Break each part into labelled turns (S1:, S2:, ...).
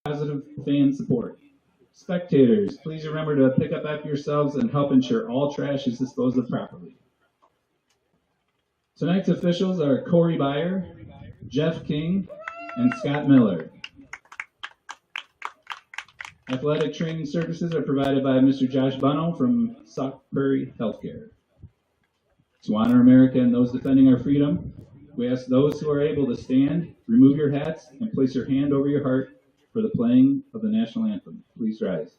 S1: positive fan support. Spectators, please remember to pick up after yourselves and help ensure all trash is disposed of properly. Tonight's officials are Corey Byer, Jeff King, and Scott Miller. Athletic training services are provided by Mr. Josh Bunnell from Sauk Prairie Healthcare. To honor America and those defending our freedom, we ask those who are able to stand, remove your hats, and place your hand over your heart for the playing of the national anthem. Please rise.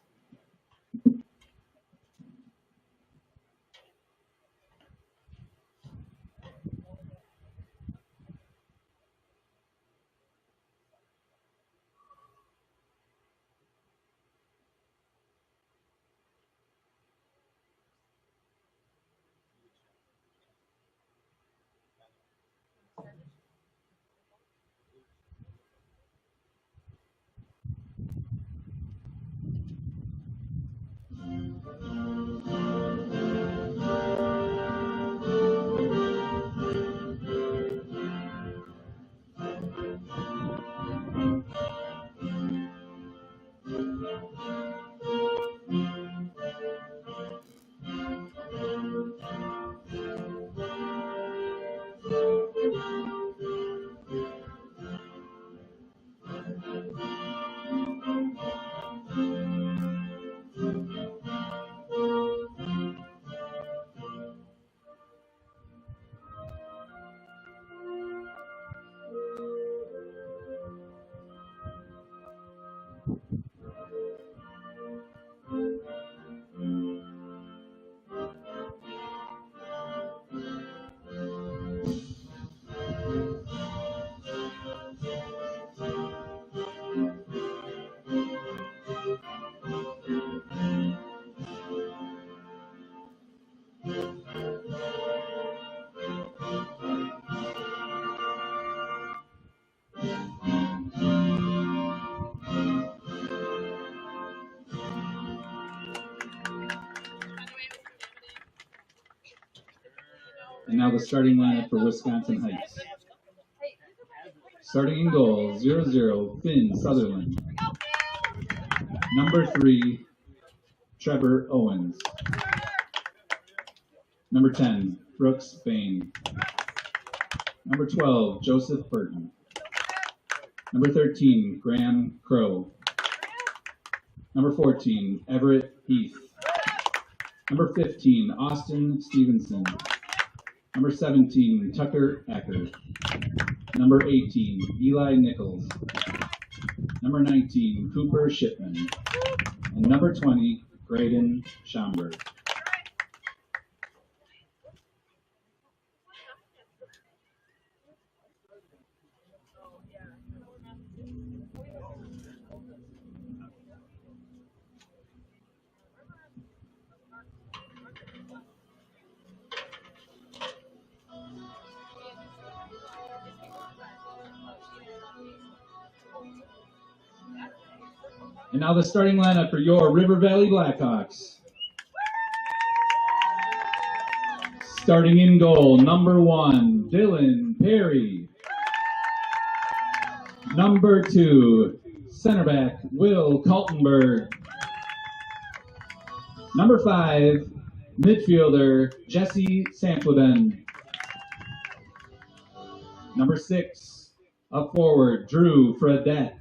S1: And now the starting lineup for Wisconsin Heights. Starting in goal, 0-0, Finn Sutherland. Number 3, Trevor Owens. Number 10, Brooks Bain. Number 12, Joseph Burton. Number 13, Graham Crow. Number 14, Everett Heath. Number 15, Austin Stevenson. Number 17, Tucker Acker. Number 18, Eli Nichols. Number 19, Cooper Shipman. And number 20, Graydon Schomburg. And now the starting lineup for your River Valley Blackhawks. Starting in goal, number 1, Dylan Perry. Number 2, center back, Will Kaltenberg. Number 5, midfielder, Jesse Sampleben. Number 6, up forward, Drew Fredette.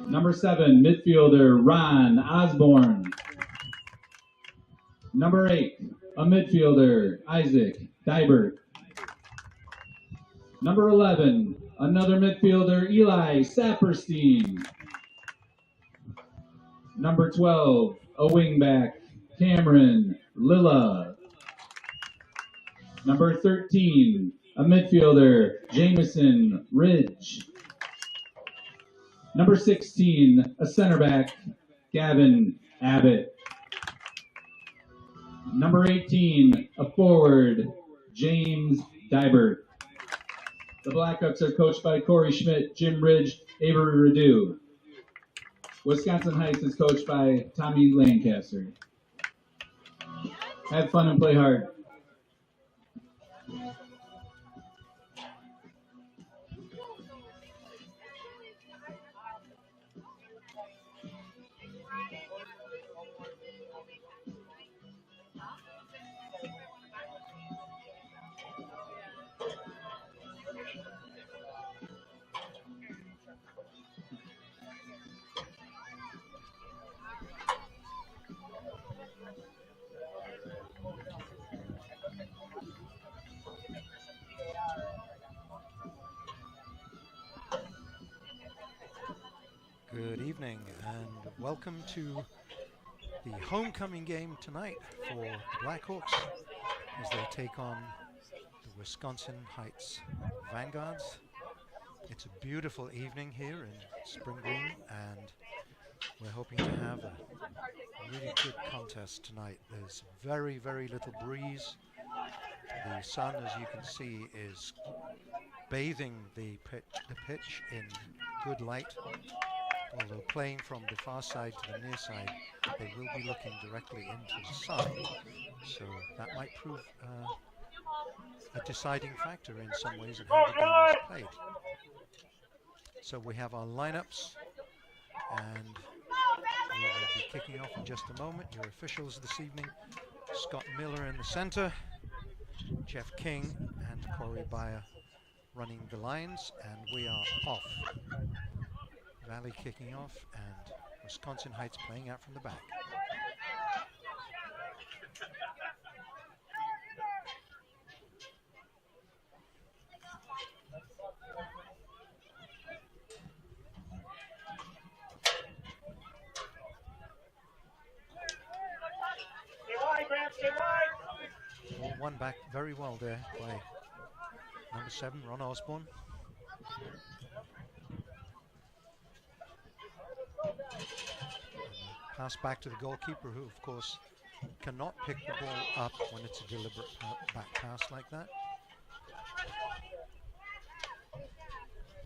S1: Number 7, midfielder, Ron Osborne. Number 8, a midfielder, Isaac Dybert. Number 11, another midfielder, Eli Saperstein. Number 12, a wingback, Cameron Lilla. Number 13, a midfielder, Jameson Ridge. Number 16, a center back, Gavin Abbott. Number 18, a forward, James Dybert. The Blackhawks are coached by Corey Schmidt, Jim Ridge, Avery Radu. Wisconsin Heights is coached by Tommy Lancaster. Have fun and play hard.
S2: evening and welcome to the homecoming game tonight for the Blackhawks as they take on the Wisconsin Heights Vanguards. It's a beautiful evening here in Spring Green and we're hoping to have a really good contest tonight. There's very, very little breeze. The sun, as you can see, is bathing the pitch in good light. Although playing from the far side to the near side, they will be looking directly into the sun. So that might prove a deciding factor in some ways in how the game is played. So we have our lineups and we will be kicking off in just a moment. Your officials this evening: Scott Miller in the center, Jeff King and Corey Beyer running the lines, and we are off. Valley kicking off and Wisconsin Heights playing out from the back. Ball won back very well there by number 7, Ron Osborne. Pass back to the goalkeeper, who of course cannot pick the ball up when it's a deliberate back pass like that.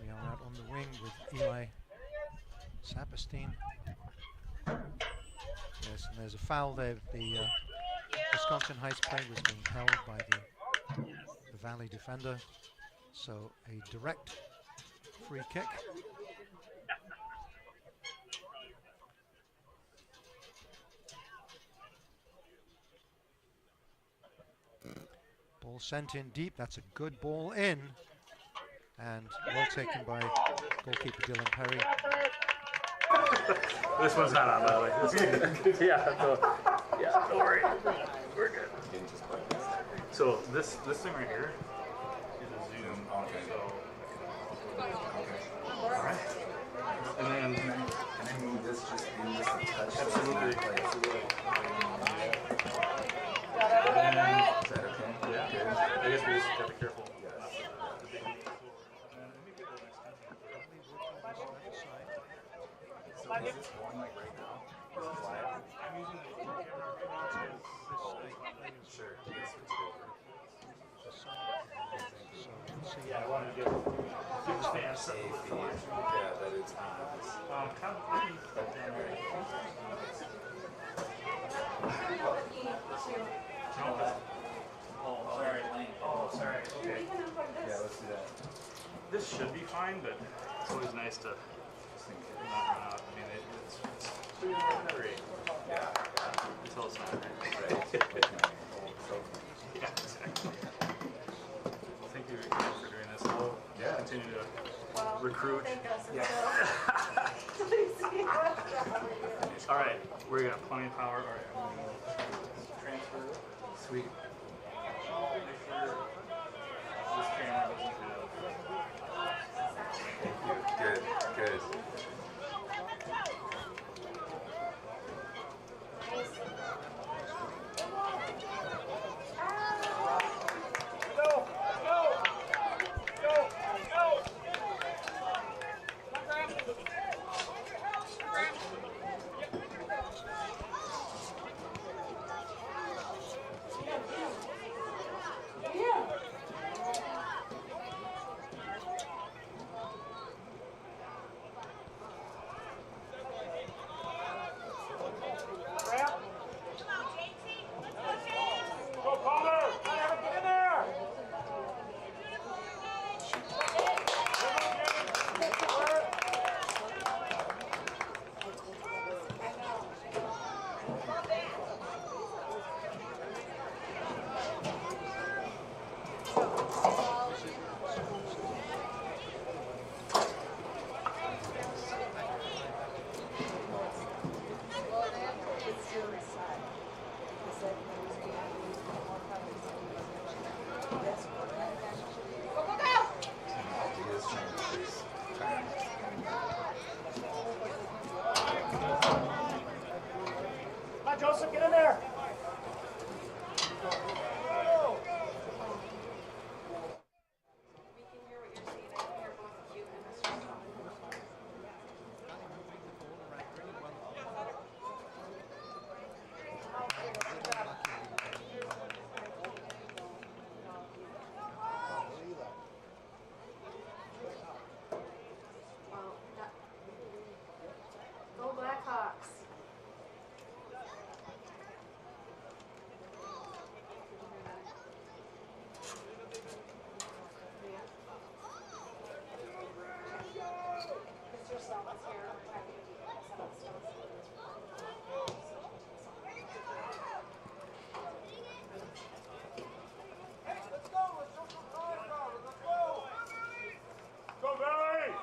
S2: We are out on the wing with Eli Saperstein. Yes, and there's a foul there. The Wisconsin Heights play was being held by the Valley defender. So a direct free kick. Ball sent in deep. That's a good ball in. And well taken by goalkeeper Dylan Perry.
S3: This one's not on, by the way. Yeah, don't worry. We're good. So this thing right here is a zoom. Okay. So, all right. And then can I move this just in just a touch? Absolutely. Is that okay? Yeah. Good. I guess we just have to be careful.
S4: So is this going like right now? Is it live?
S3: I'm using the camera to
S4: Sure.
S3: Yeah, I wanted to get fans.
S4: Yeah, that it's
S3: Oh, sorry. Okay.
S4: Yeah, let's do that.
S3: This should be fine, but it's always nice to not run out. I mean, it's great.
S4: Yeah.
S3: Until it's not.
S4: Right.
S3: Yeah, exactly. Well, thank you again for doing this. I'll continue to recruit.
S4: Yeah.
S3: All right, we got plenty of power. All right, transfer.
S4: Sweet.
S3: Make sure this camera doesn't have.
S4: Good. Good.
S5: Joseph, get in there.
S6: Go Blackhawks.
S5: Go, Billy.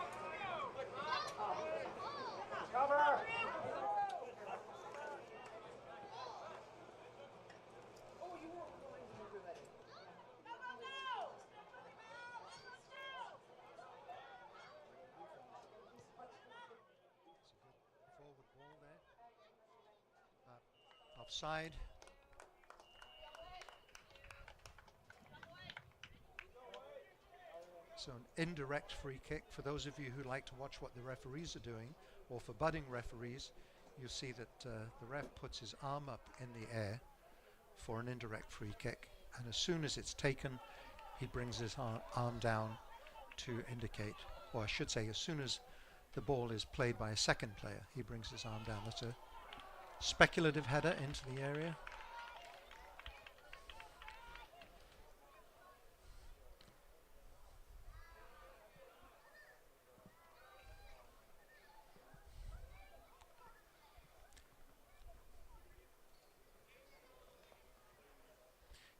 S5: Cover.
S2: Forward ball there. Offside. So an indirect free kick. For those of you who like to watch what the referees are doing, or for budding referees, you'll see that the ref puts his arm up in the air for an indirect free kick, and as soon as it's taken, he brings his arm down to indicate, or I should say, as soon as the ball is played by a second player, he brings his arm down. That's a speculative header into the area.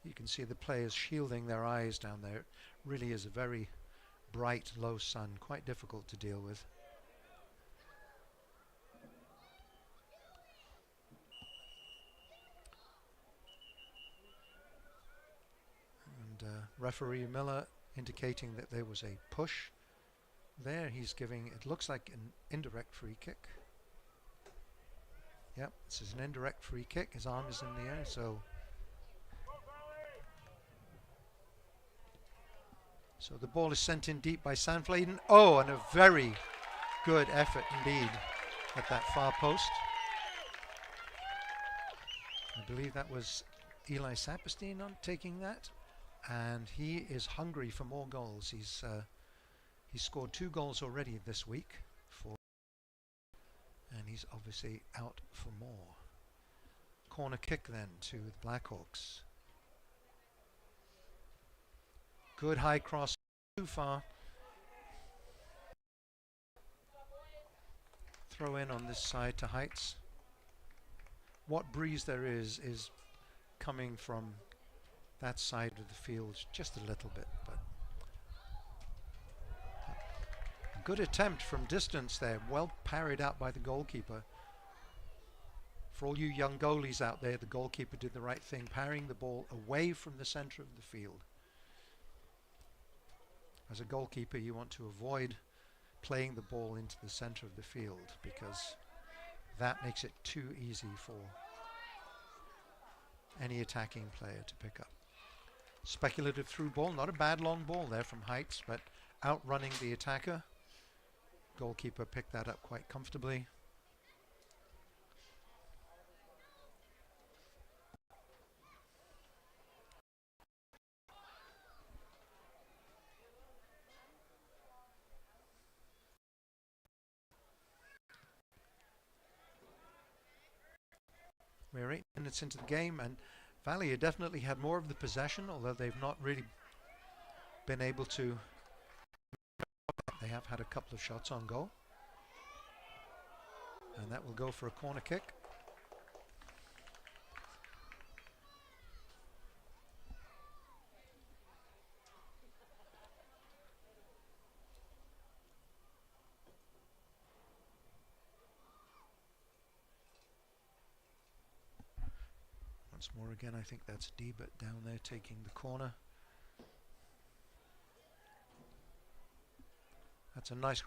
S2: You can see the players shielding their eyes down there. It really is a very bright, low sun, quite difficult to deal with. And referee Miller indicating that there was a push there. He's giving, it looks like an indirect free kick. Yep, this is an indirect free kick. His arm is in the air, so the ball is sent in deep by Sandfladen. Oh, and a very good effort indeed at that far post. I believe that was Eli Saperstein on taking that, and he is hungry for more goals. He's scored 2 goals already this week, and he's obviously out for more. Corner kick then to the Blackhawks. Good high cross, too far. Throw in on this side to Heights. What breeze there is coming from that side of the field just a little bit, but good attempt from distance there, well parried out by the goalkeeper. For all you young goalies out there, the goalkeeper did the right thing, parrying the ball away from the center of the field. As a goalkeeper, you want to avoid playing the ball into the center of the field because that makes it too easy for any attacking player to pick up. Speculative through ball, not a bad long ball there from Heights, but outrunning the attacker. Goalkeeper picked that up quite comfortably. We're 8 minutes into the game, and Valley definitely had more of the possession, although they've not really been able to. They have had a couple of shots on goal, and that will go for a corner kick. Once more again, I think that's Deebert down there taking the corner. That's a nice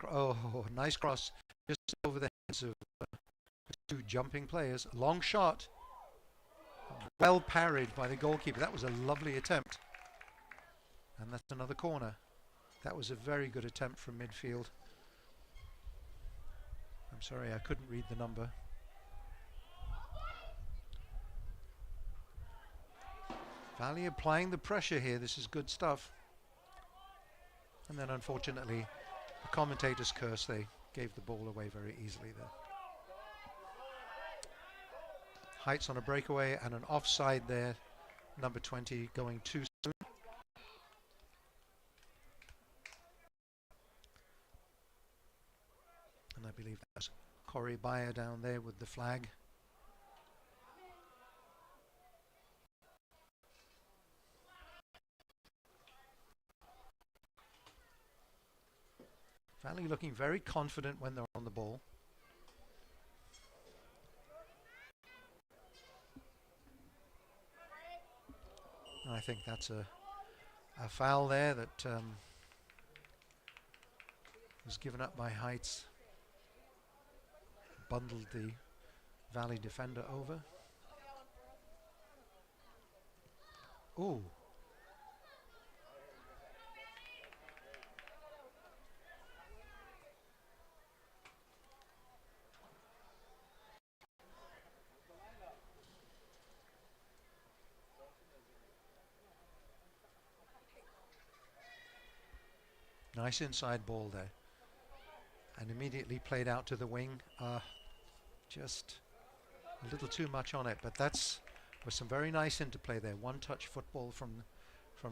S2: nice cross just over the heads of 2 jumping players. Long shot. Well parried by the goalkeeper. That was a lovely attempt. And that's another corner. That was a very good attempt from midfield. I'm sorry, I couldn't read the number. Valley applying the pressure here. This is good stuff. And then unfortunately, the commentators curse. They gave the ball away very easily there. Heights on a breakaway and an offside there. Number 20 going too soon. And I believe that's Corey Bayer down there with the flag. Valley looking very confident when they're on the ball. And I think that's a foul there that was given up by Heights. Bundled the Valley defender over. Ooh. Nice inside ball there. And immediately played out to the wing. Just a little too much on it, but was some very nice interplay there. One touch football from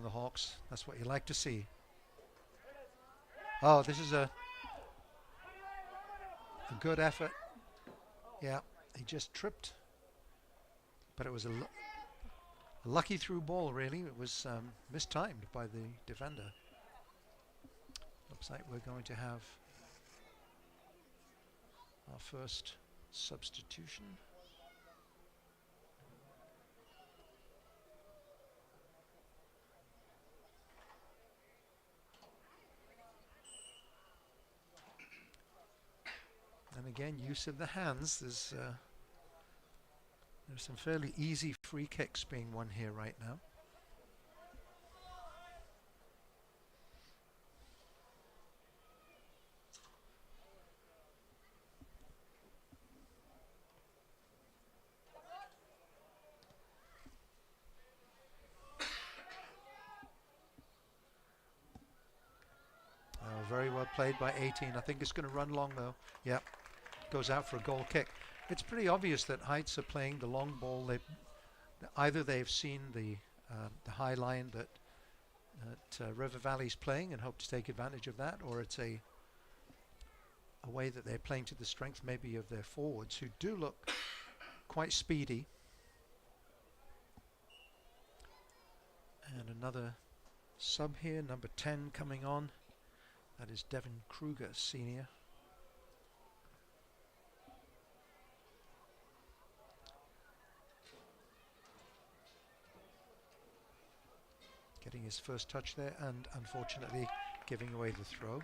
S2: the Hawks. That's what you like to see. Oh, this is a good effort. Yeah, he just tripped. But it was a lucky through ball, really. It was mistimed by the defender. Looks like we're going to have our first substitution. And again, use of the hands. There's some fairly easy free kicks being won here right now. Very well played by 18. I think it's going to run long though. Yep, goes out for a goal kick. It's pretty obvious that Heights are playing the long ball. Either they've seen the high line that River Valley's playing and hope to take advantage of that, or it's a way that they're playing to the strength maybe of their forwards, who do look quite speedy. And another sub here, number 10 coming on. That is Devin Kruger, senior. Getting his first touch there and unfortunately giving away the throw.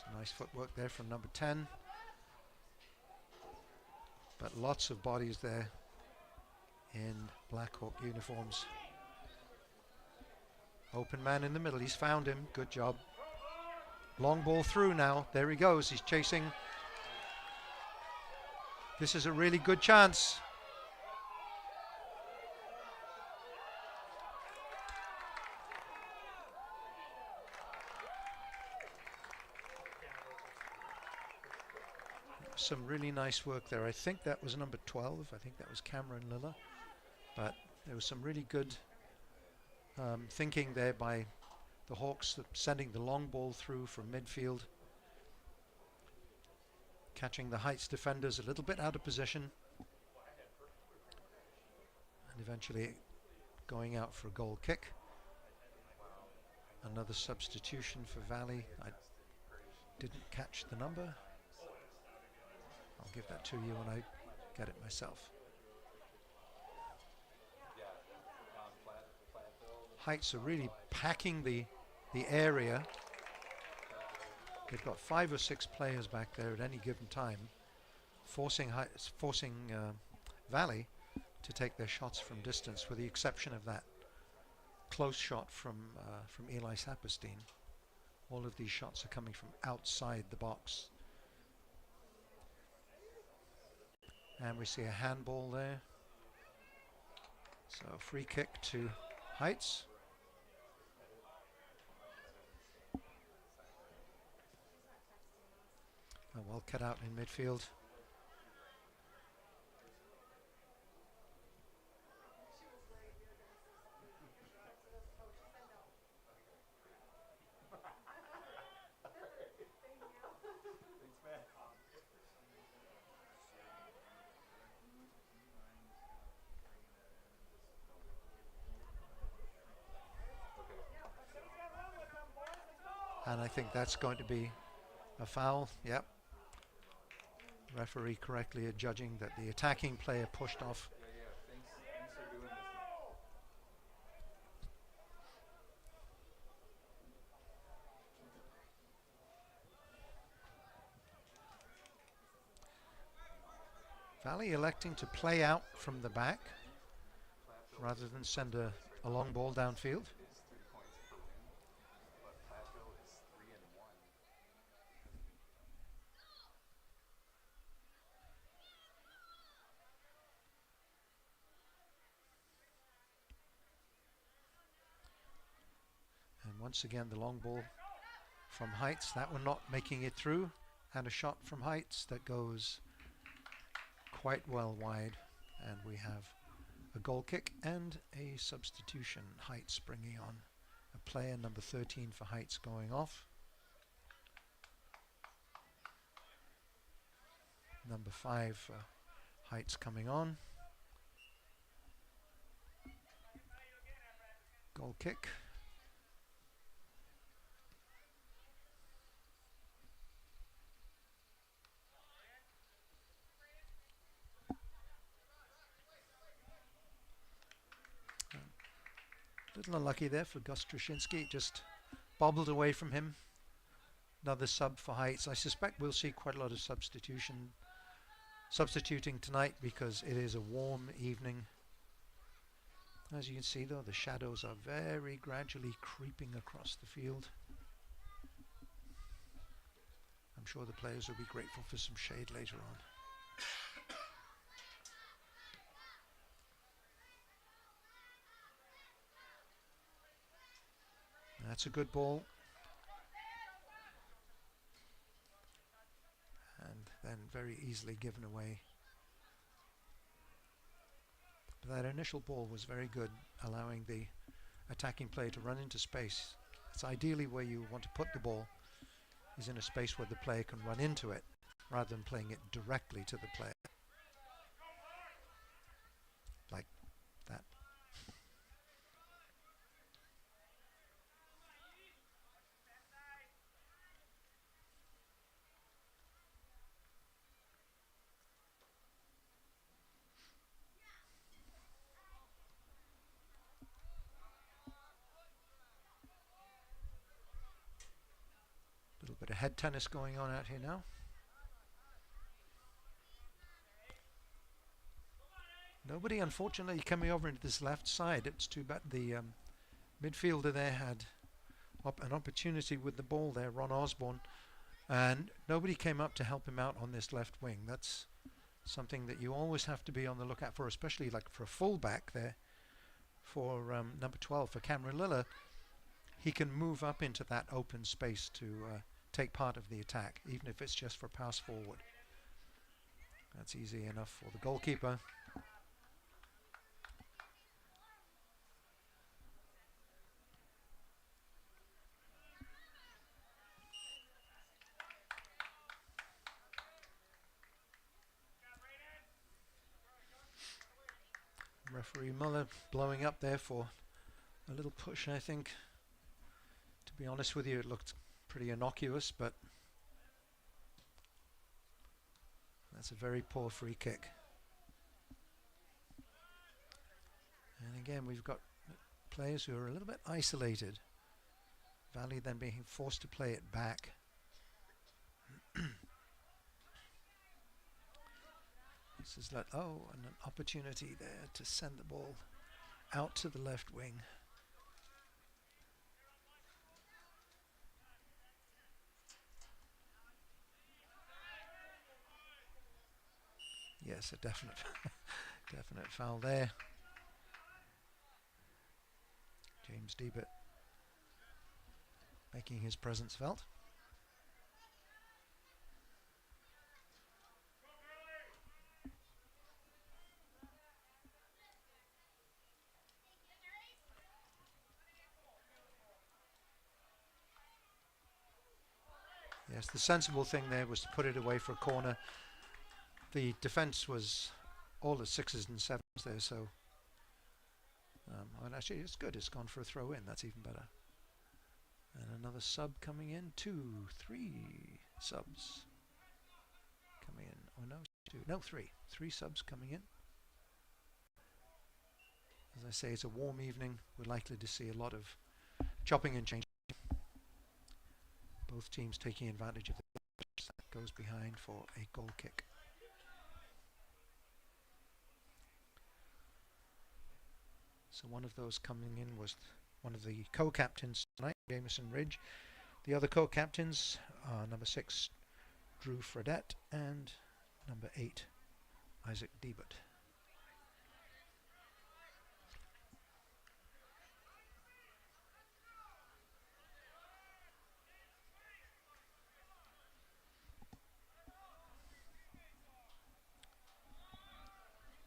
S2: Some nice footwork there from number 10. But lots of bodies there in Blackhawk uniforms. Open man in the middle, he's found him, good job. Long ball through now, there he goes, he's chasing. This is a really good chance. Some really nice work there. I think that was number 12, I think that was Cameron Lilla. But there was some really good thinking there by the Hawks, sending the long ball through from midfield, catching the Heights defenders a little bit out of position, and eventually going out for a goal kick. Another substitution for Valley. I didn't catch the number. I'll give that to you when I get it myself. Heights are really packing the area. they've got 5 or 6 players back there at any given time, forcing Valley to take their shots from distance, with the exception of that close shot from Eli Saperstein. All of these shots are coming from outside the box. And we see a handball there. So free kick to Heights. And well cut out in midfield. And I think that's going to be a foul. Yep. Referee correctly adjudging that the attacking player pushed off.
S4: Thanks for doing this.
S2: Valley electing to play out from the back rather than send a long ball downfield. And once again the long ball from Heights, that one not making it through, and a shot from Heights that goes quite well wide, and we have a goal kick and a substitution. Heights bringing on a player, number 13 for Heights, going off. Number 5 for Heights coming on. Goal kick. Little unlucky there for Gus Trushinsky, just bobbled away from him. Another sub for Heights. I suspect we'll see quite a lot of substituting tonight because it is a warm evening. As you can see though, the shadows are very gradually creeping across the field. I'm sure the players will be grateful for some shade later on. That's a good ball. And then very easily given away. But that initial ball was very good, allowing the attacking player to run into space. It's ideally where you want to put the ball, is in a space where the player can run into it, rather than playing it directly to the player. Like that. Little bit of head tennis going on out here now. Nobody, unfortunately, coming over into this left side. It's too bad the midfielder there had an opportunity with the ball there, Ron Osborne, and nobody came up to help him out on this left wing. That's something that you always have to be on the lookout for, especially like for a fullback there, for number 12, for Cameron Liller. He can move up into that open space to take part of the attack, even if it's just for pass forward. That's easy enough for the goalkeeper. Referee Muller blowing up there for a little push, I think. To be honest with you, it looked pretty innocuous, but that's a very poor free kick. And again, we've got players who are a little bit isolated. Valley then being forced to play it back. This is and an opportunity there to send the ball out to the left wing. Yes, a definite definite foul there. James Deebert making his presence felt. Yes, the sensible thing there was to put it away for a corner. The defense was all the 6s and 7s there, so and actually it's good. It's gone for a throw in. That's even better. And another sub coming in. 2, 3 subs coming in. Oh no, 2. No, 3. 3 subs coming in. As I say, it's a warm evening. We're likely to see a lot of chopping and changing. Both teams taking advantage of the that goes behind for a goal kick. So one of those coming in was one of the co-captains tonight, Jameson Ridge. The other co-captains are number 6, Drew Fredette, and number 8, Isaac Deebert.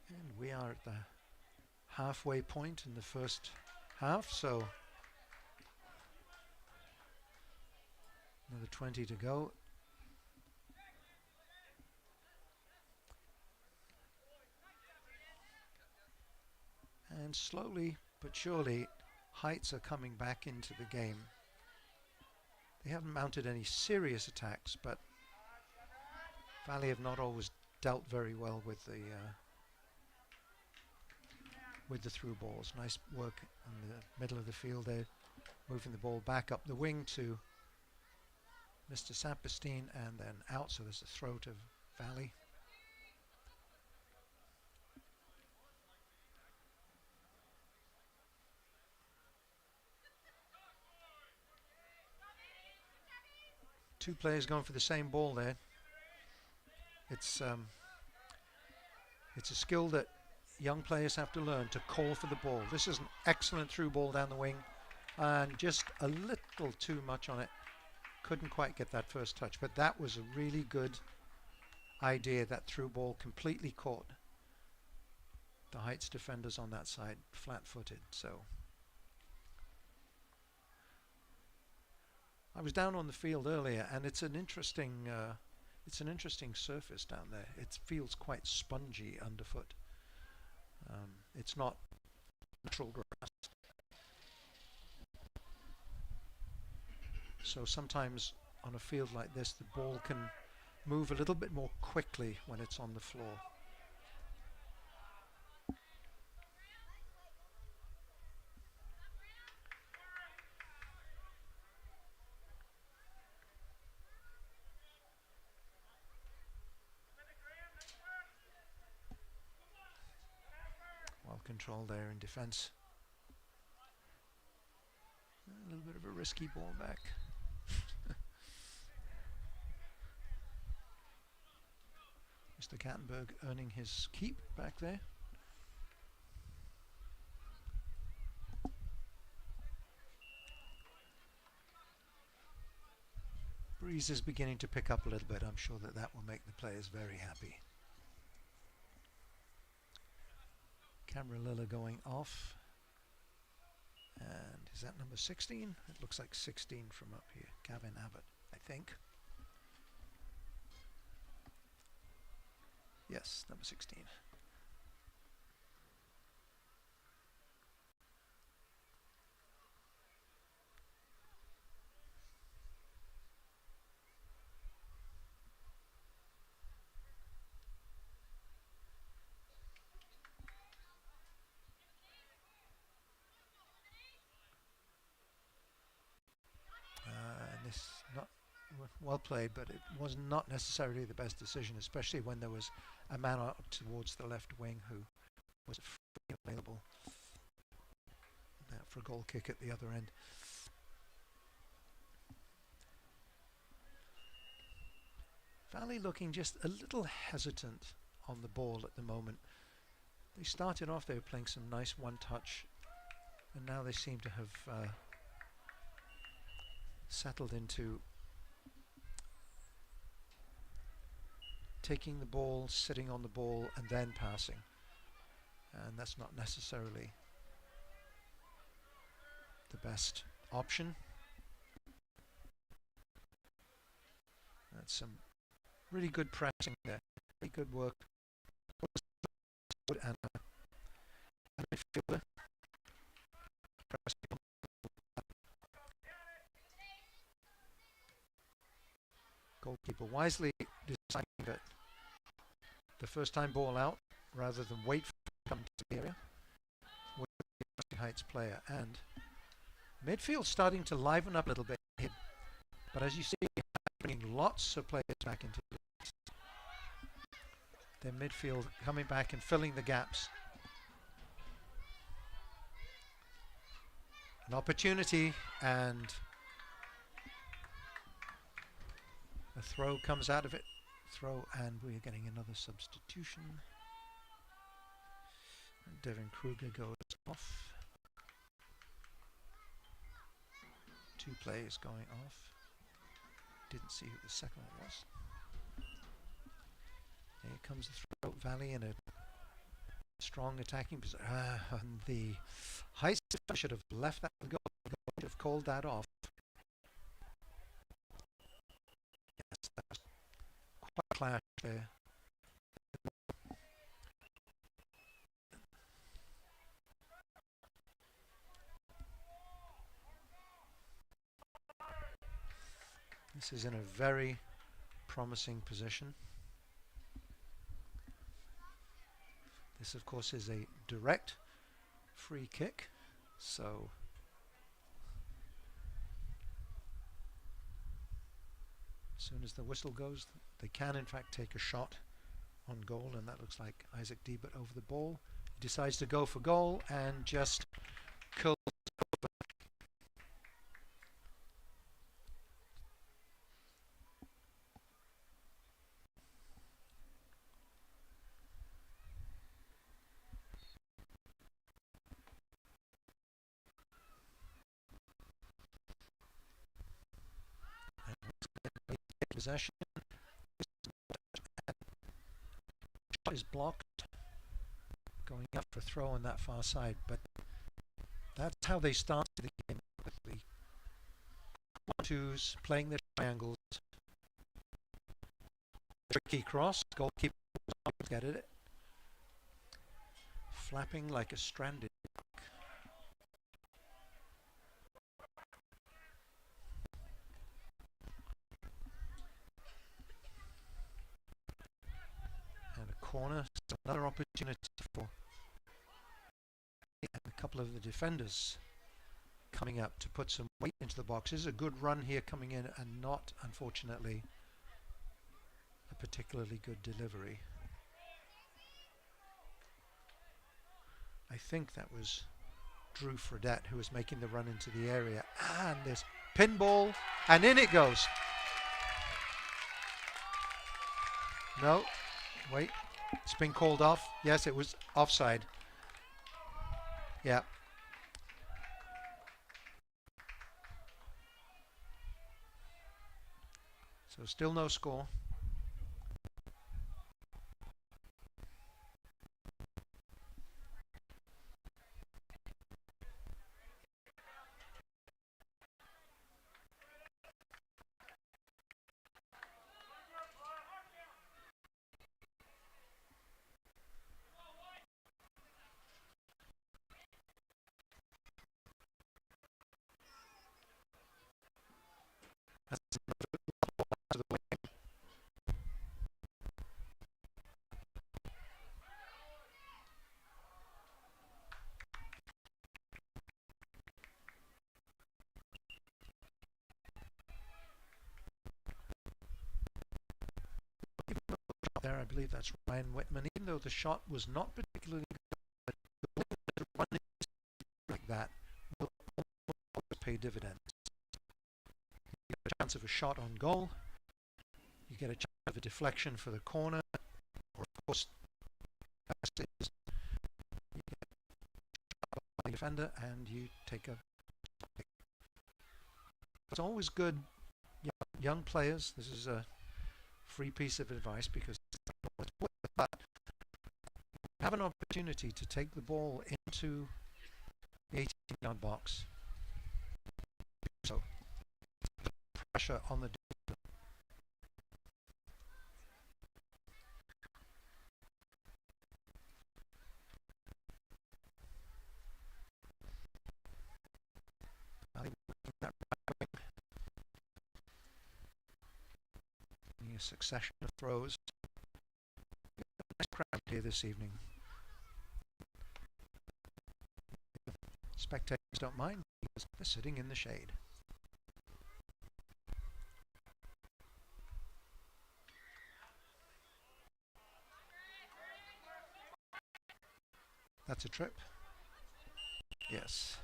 S2: And we are at the halfway point in the first half, so another 20 to go. And slowly but surely, Heights are coming back into the game. They haven't mounted any serious attacks, but Valley have not always dealt very well with the through balls. Nice work in the middle of the field there, moving the ball back up the wing to Mr. Saperstein and then out, so there's a throw to Valley. Two players going for the same ball there. It's a skill that young players have to learn, to call for the ball. This is an excellent through ball down the wing, and just a little too much on it. Couldn't quite get that first touch, but that was a really good idea. That through ball completely caught the Heights defenders on that side flat-footed. So I was down on the field earlier, and it's an interesting surface down there. It feels quite spongy underfoot. It's not natural grass. So sometimes on a field like this, the ball can move a little bit more quickly when it's on the floor. Well controlled there in defense. A little bit of a risky ball back. Mr. Kattenberg earning his keep back there. Breeze is beginning to pick up a little bit. I'm sure that will make the players very happy. Camera Lilla going off. And is that number 16? It looks like 16 from up here. Gavin Abbott, I think. Yes, number 16. This well played, but it was not necessarily the best decision, especially when there was a man out towards the left wing who was available for a goal kick at the other end. Valley looking just a little hesitant on the ball at the moment. They started off, they were playing some nice one-touch, and now they seem to have settled into taking the ball, sitting on the ball, and then passing. And that's not necessarily the best option. That's some really good pressing there, really good work. And a midfielder pressing. Goalkeeper wisely deciding that the first time ball out, rather than wait for it to come to the area, with the Heights player. And midfield starting to liven up a little bit here. But as you see, bringing lots of players back into their midfield, coming back and filling the gaps. An opportunity, and a throw comes out of it. Throw, and we're getting another substitution. And Devin Kruger goes off. 2 players going off. Didn't see who the second one was. Here comes the throw. Valley in a strong attacking position. And the Heights should have left that goal. Should have called that off. Yes, that was quite a clash there. This is in a very promising position. This, of course, is a direct free kick, so as soon as the whistle goes, they can in fact take a shot on goal, and that looks like Isaac Debert over the ball. He decides to go for goal and just curls over. Possession is blocked, going up for throw on that far side, but that's how they started the game, with the 1-2s, playing the triangles. Tricky cross, goalkeeper get it, flapping like a stranded. Corner, so another opportunity for a couple of the defenders coming up to put some weight into the boxes. A good run here coming in, and not, unfortunately, a particularly good delivery. I think that was Drew Fredette who was making the run into the area, and this pinball, and in it goes. No, wait. It's been called off. Yes, it was offside. Yeah. So still no score. I believe that's Ryan Whitman. Even though the shot was not particularly good, like that will always pay dividends. You get a chance of a shot on goal, you get a chance of a deflection for the corner, or of course, you get a defender and you take a. It's always good, young players. This is a free piece of advice because have an opportunity to take the ball into the 18-yard box. So pressure on the defense. A succession of throws. Nice crowd here this evening. Spectators don't mind because they're sitting in the shade. That's a trip. Yes.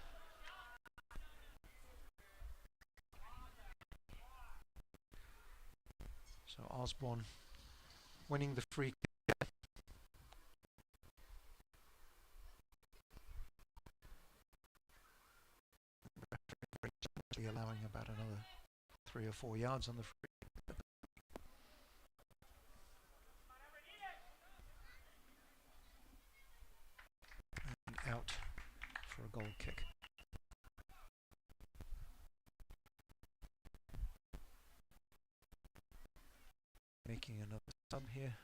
S2: So Osborne winning the free kick. Allowing about another 3 or 4 yards on the free. And out for a goal kick. Making another sub here.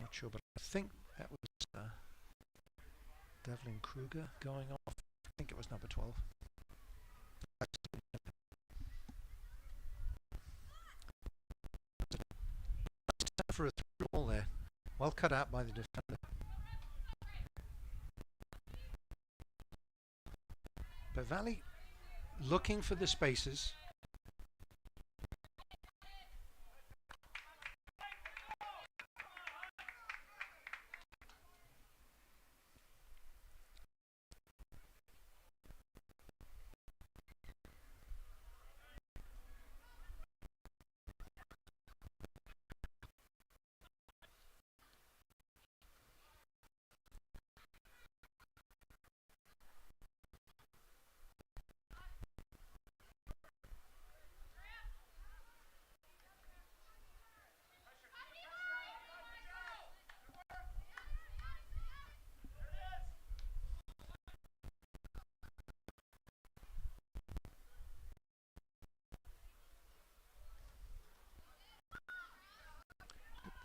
S2: Not sure, but I think that was Devlin Kruger going off. I think it was number 12. For a through ball there, well cut out by the defender. But Valley looking for the spaces.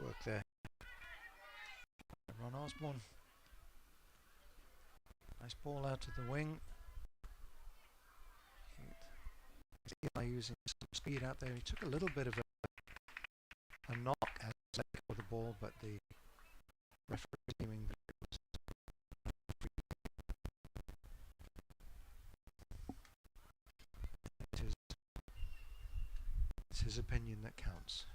S2: Work there. Ron Osborne. Nice ball out to the wing. Eli using some speed out there. He took a little bit of a knock as he let go of the ball, but the referee deeming that it was it's his opinion that counts.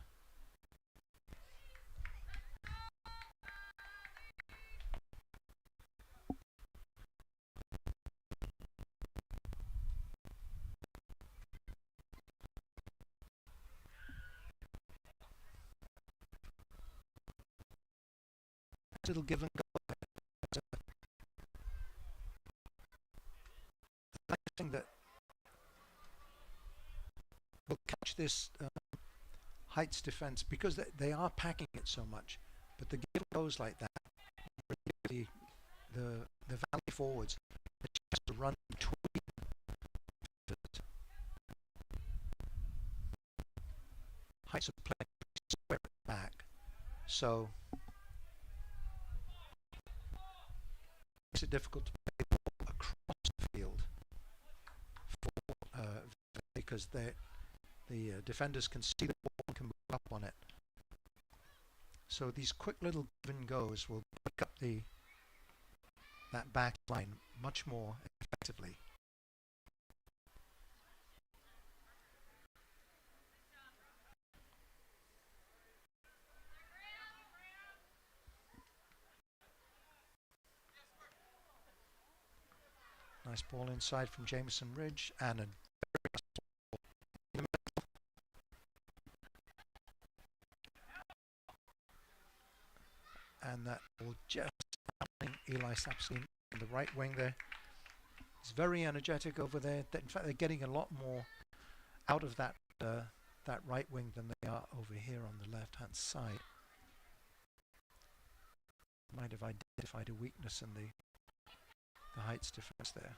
S2: Little give and go. The thing that will catch this Heights defense because they are packing it so much, but the give goes like that. The Valley forwards a chance to run between. Heights are playing square back, so makes it difficult to play the ball across the field for because the defenders can see the ball can move up on it. So these quick little give and goes will pick up that back line much more effectively. Nice ball inside from Jameson Ridge, and a and that ball just Eli Sapsky in the right wing there. He's very energetic over there. In fact, they're getting a lot more out of that that right wing than they are over here on the left-hand side. Might have identified a weakness in the Heights defense there.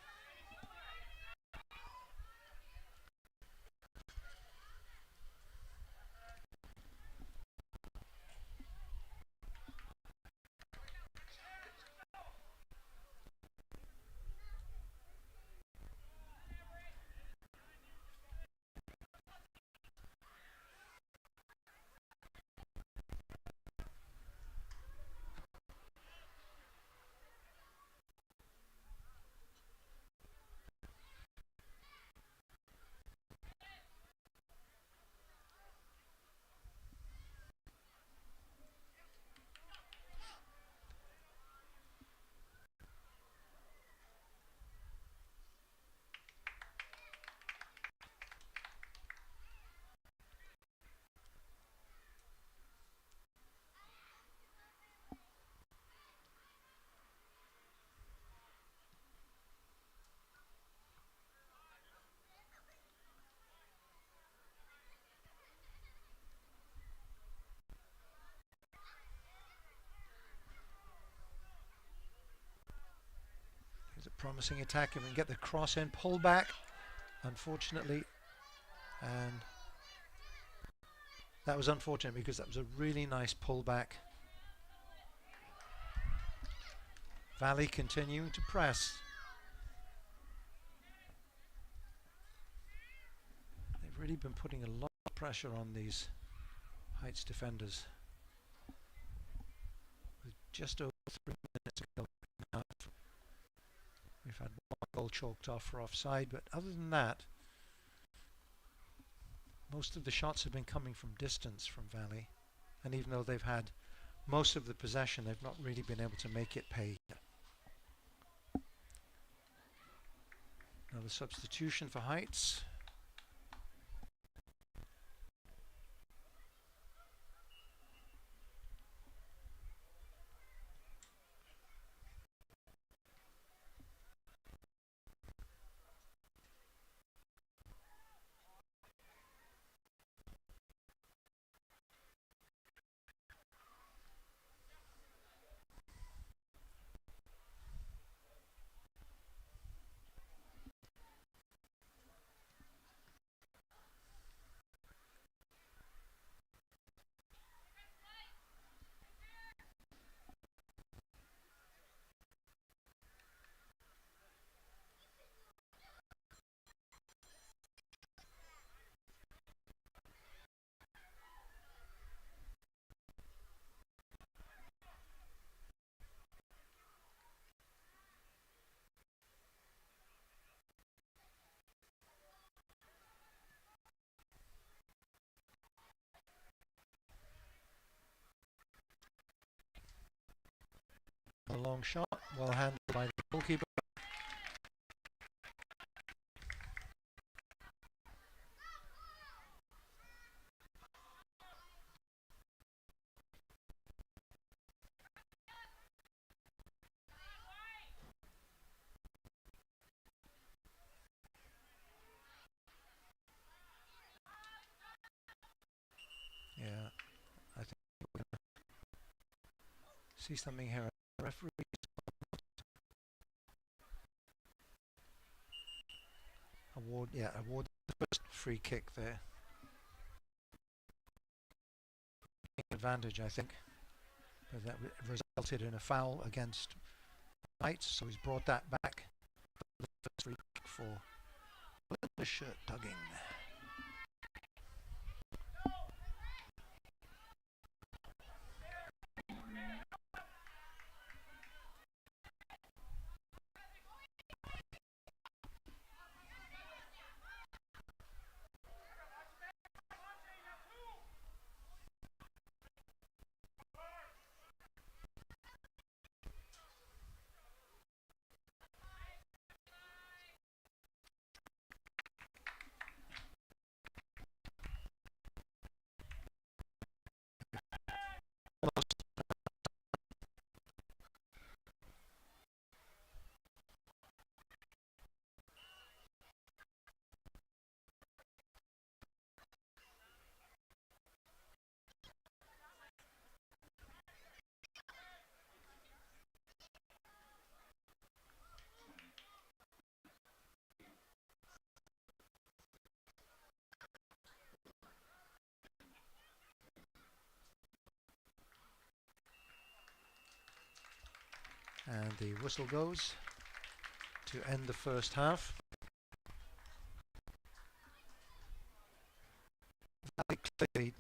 S2: It's a promising attack, and we can get the cross in, pull back, unfortunately, and that was unfortunate because that was a really nice pullback. Valley continuing to press. They've really been putting a lot of pressure on these Heights defenders. With just over 3 minutes to go. We've had one goal chalked off for offside, but other than that, most of the shots have been coming from distance from Valley, and even though they've had most of the possession, they've not really been able to make it pay. Another substitution for Heights. A long shot, well handled by the goalkeeper. Yeah, I think we're going to see something here. Referee award the first free kick there. Advantage, I think, but that resulted in a foul against Knights, so he's brought that back. The first free kick for the shirt tugging. And the whistle goes to end the first half. Valley clearly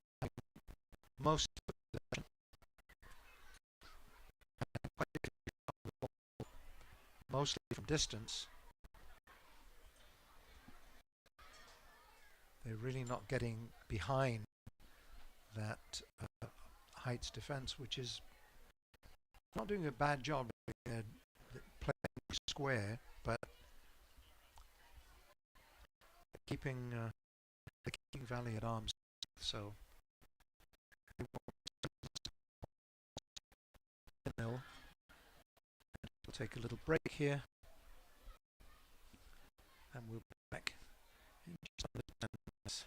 S2: most of the mostly from distance. They're really not getting behind that Heights defense, which is not doing a bad job playing square, but keeping Valley at arm's length. So we'll take a little break here, and we'll be back in just under 10 minutes.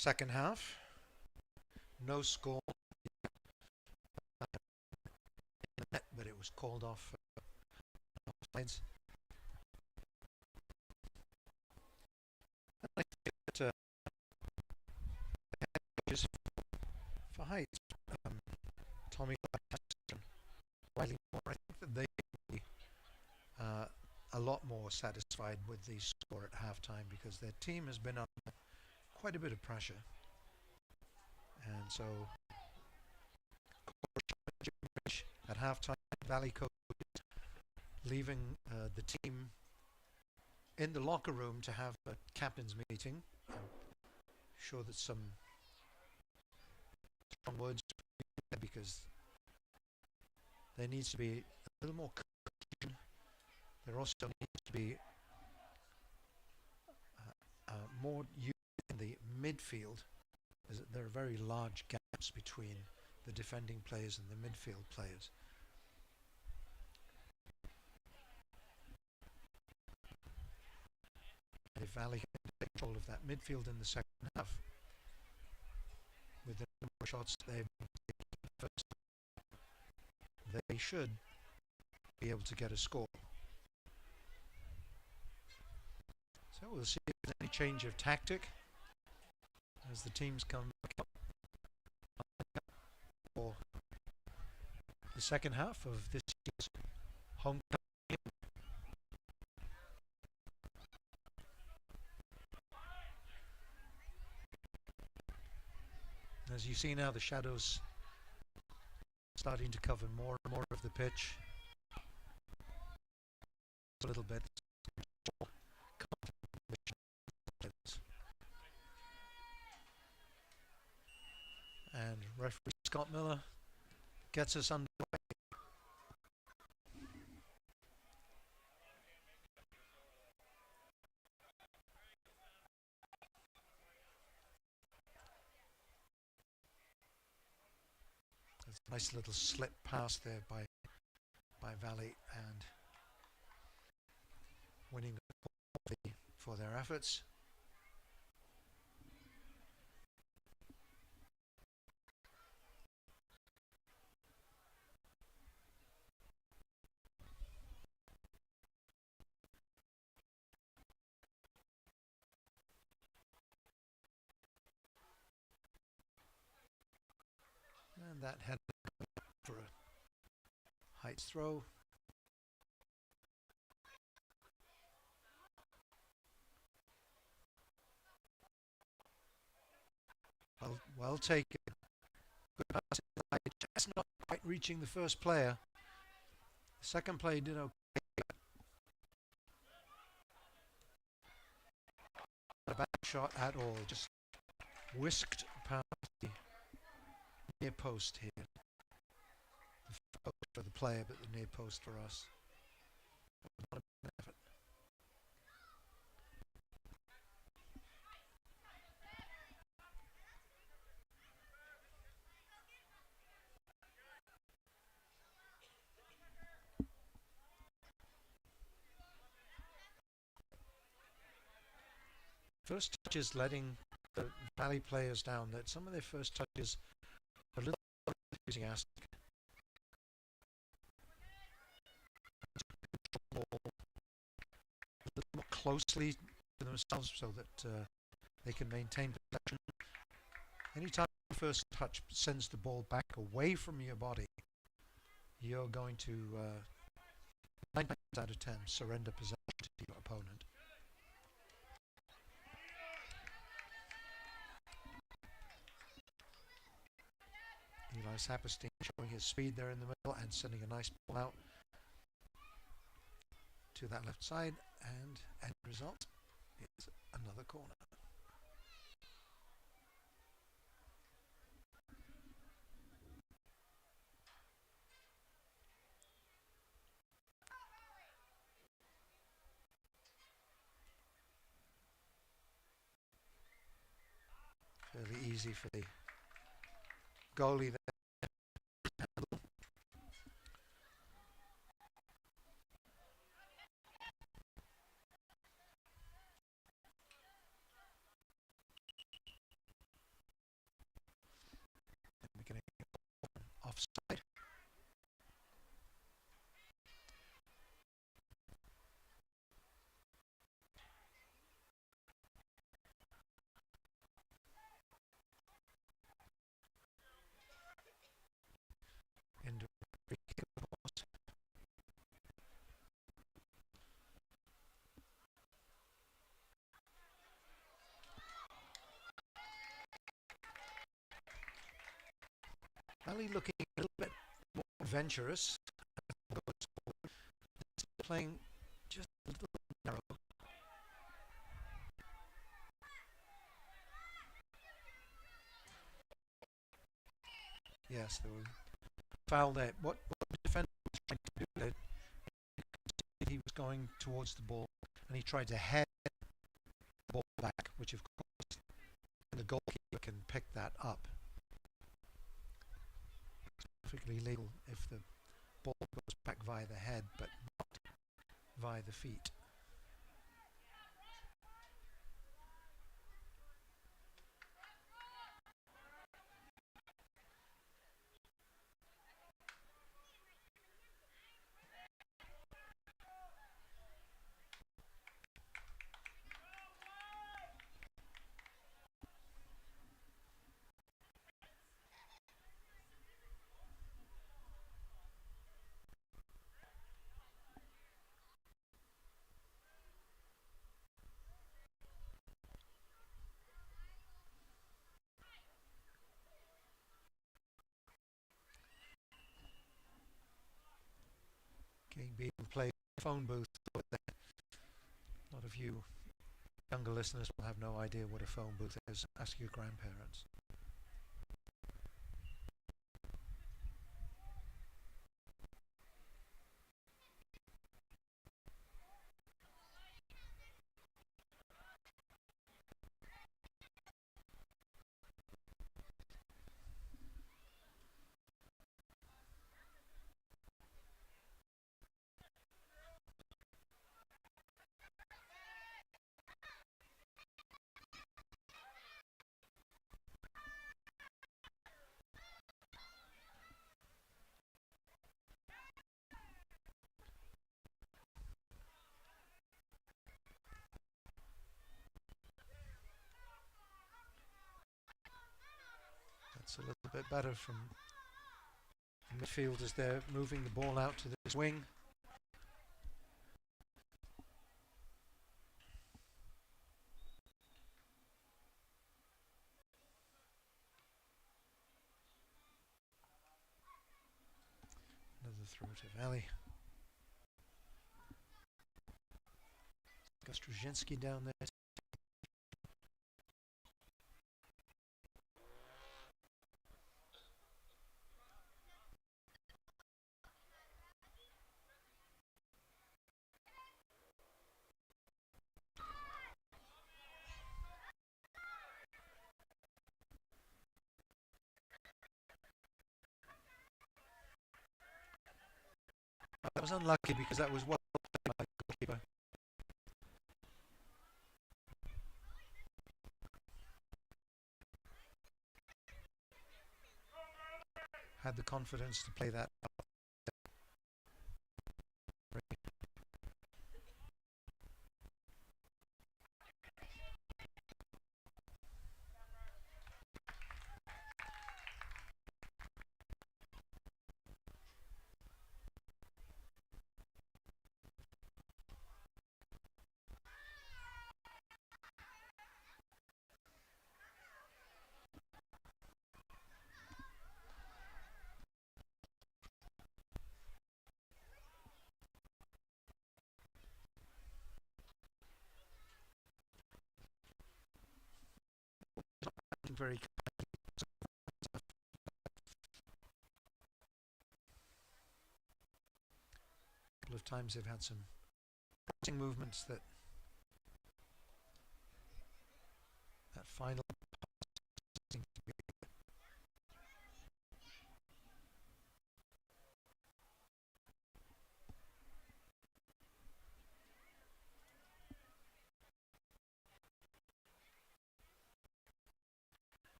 S2: second half. No score in the net, but it was called off sides. I think that just for Heights, Tommy and Riley Moore, I think that they a lot more satisfied with the score at halftime because their team has been under quite a bit of pressure, and so at halftime, Valley coach leaving the team in the locker room to have a captain's meeting. I'm sure that some strong words because there needs to be a little more cohesion. There also needs to be more youth in the midfield. There are very large gaps between the defending players and the midfield players. If Valley can take control of that midfield in the second half, with the number of shots they've taken first, they should be able to get a score. So we'll see if there's any change of tactic as the teams come back up for the second half of this year's homecoming game. As you see now, the shadows starting to cover more and more of the pitch. A little bit. And referee Scott Miller gets us underway. There's a nice little slip pass there by Valley and winning the for their efforts. And that head for a Heights throw. Well taken. Good pass inside. Just not quite reaching the first player. The second player did okay. Not a bad shot at all. Just whisked past the near post here. The post for the player, but the near post for us. Not a bad effort. First touches letting the Valley players down. That some of their first touches are a little enthusiastic. A little more closely to themselves so that they can maintain possession. Anytime the first touch sends the ball back away from your body, you're going to 9 times out of 10 surrender possession to your opponent. Eli Saperstein showing his speed there in the middle and sending a nice ball out to that left side, and end result is another corner. Fairly easy for the goalie there. Ali looking a little bit more adventurous, playing just a little narrow. Yes, there was foul there. What the defender was trying to do there, he was going towards the ball and he tried to head the ball back, which of course the goalkeeper can pick that up. It's perfectly legal if the ball goes back via the head, but not via the feet. Game being played in a phone booth. A lot of you younger listeners will have no idea what a phone booth is. Ask your grandparents. That's a little bit better from the midfield as they're moving the ball out to this wing. Another throw to Valley. Gostruzinski down there. That was unlucky because that was well played by the goalkeeper. Had the confidence to play that. Very couple of times they've had some movements that final seems to be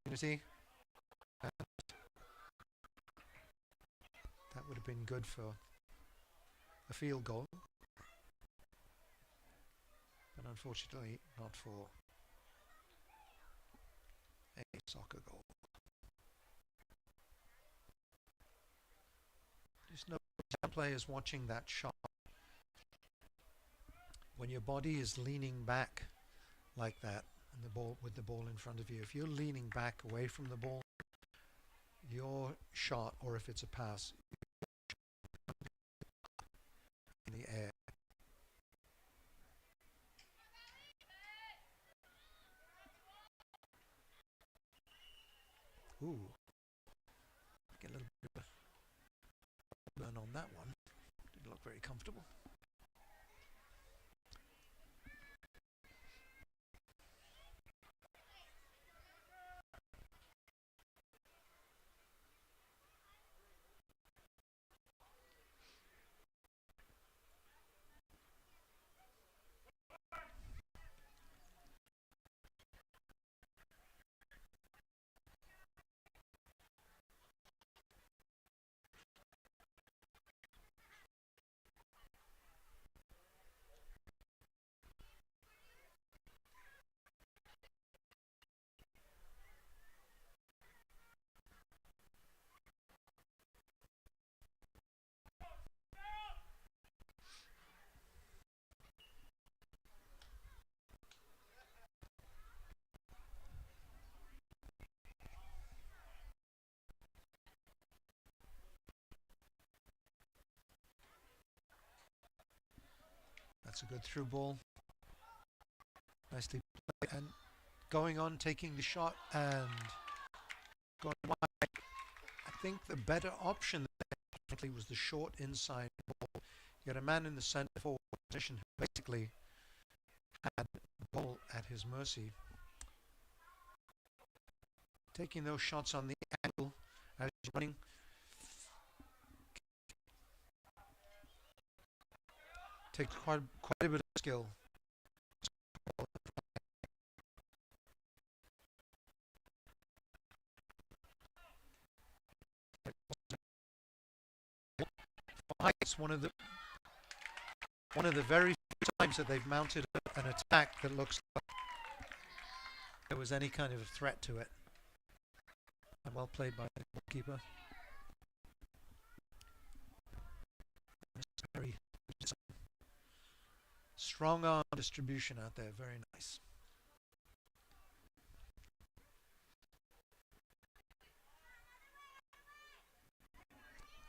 S2: opportunity. That would have been good for a field goal, but unfortunately not for a soccer goal. Just no players watching that shot. When your body is leaning back like that and the ball with the ball in front of you. If you're leaning back away from the ball, your shot, or if it's a pass, in the air. Ooh, get a little bit of a burn on that one. Didn't look very comfortable. That's a good through ball. Nicely played. And going on, taking the shot and going wide. I think the better option there was the short inside ball. You had a man in the center forward position who basically had the ball at his mercy. Taking those shots on the angle as he's running. Takes quite a bit of skill. It's one of the very few times that they've mounted an attack that looks like there was any kind of a threat to it. And well played by the goalkeeper. Very strong arm distribution out there, very nice.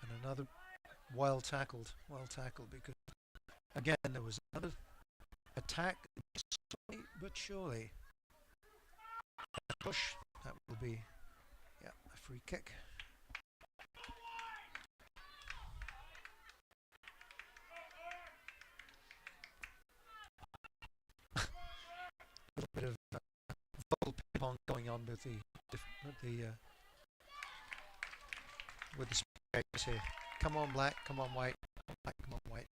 S2: And another well tackled because again there was another attack, slowly but surely. Push, that will be, yeah, a free kick. A little bit of vocal ping pong going on with the speakers here. Come on black, come on white, come on black, come on white.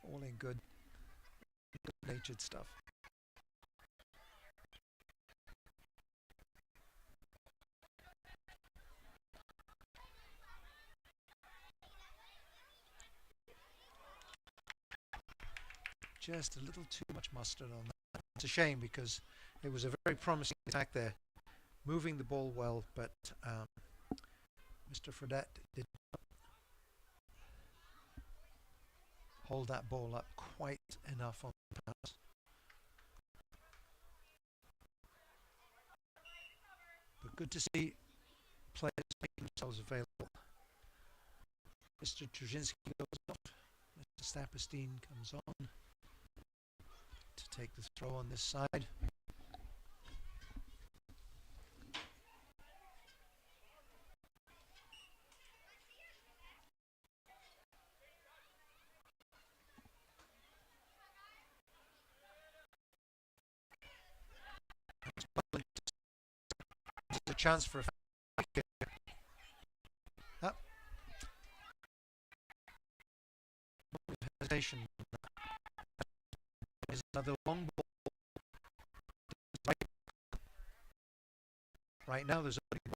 S2: All in good natured stuff. Just a little too much mustard on that. It's a shame because it was a very promising attack there, moving the ball well, but Mr. Fredette did not hold that ball up quite enough on the pass. But good to see players making themselves available. Mr. Trzynski goes off. Mr. Stapperstein comes on to take the throw on this side. It's a chance for a kick. Hesitation. Is another long ball. Right now there's only one.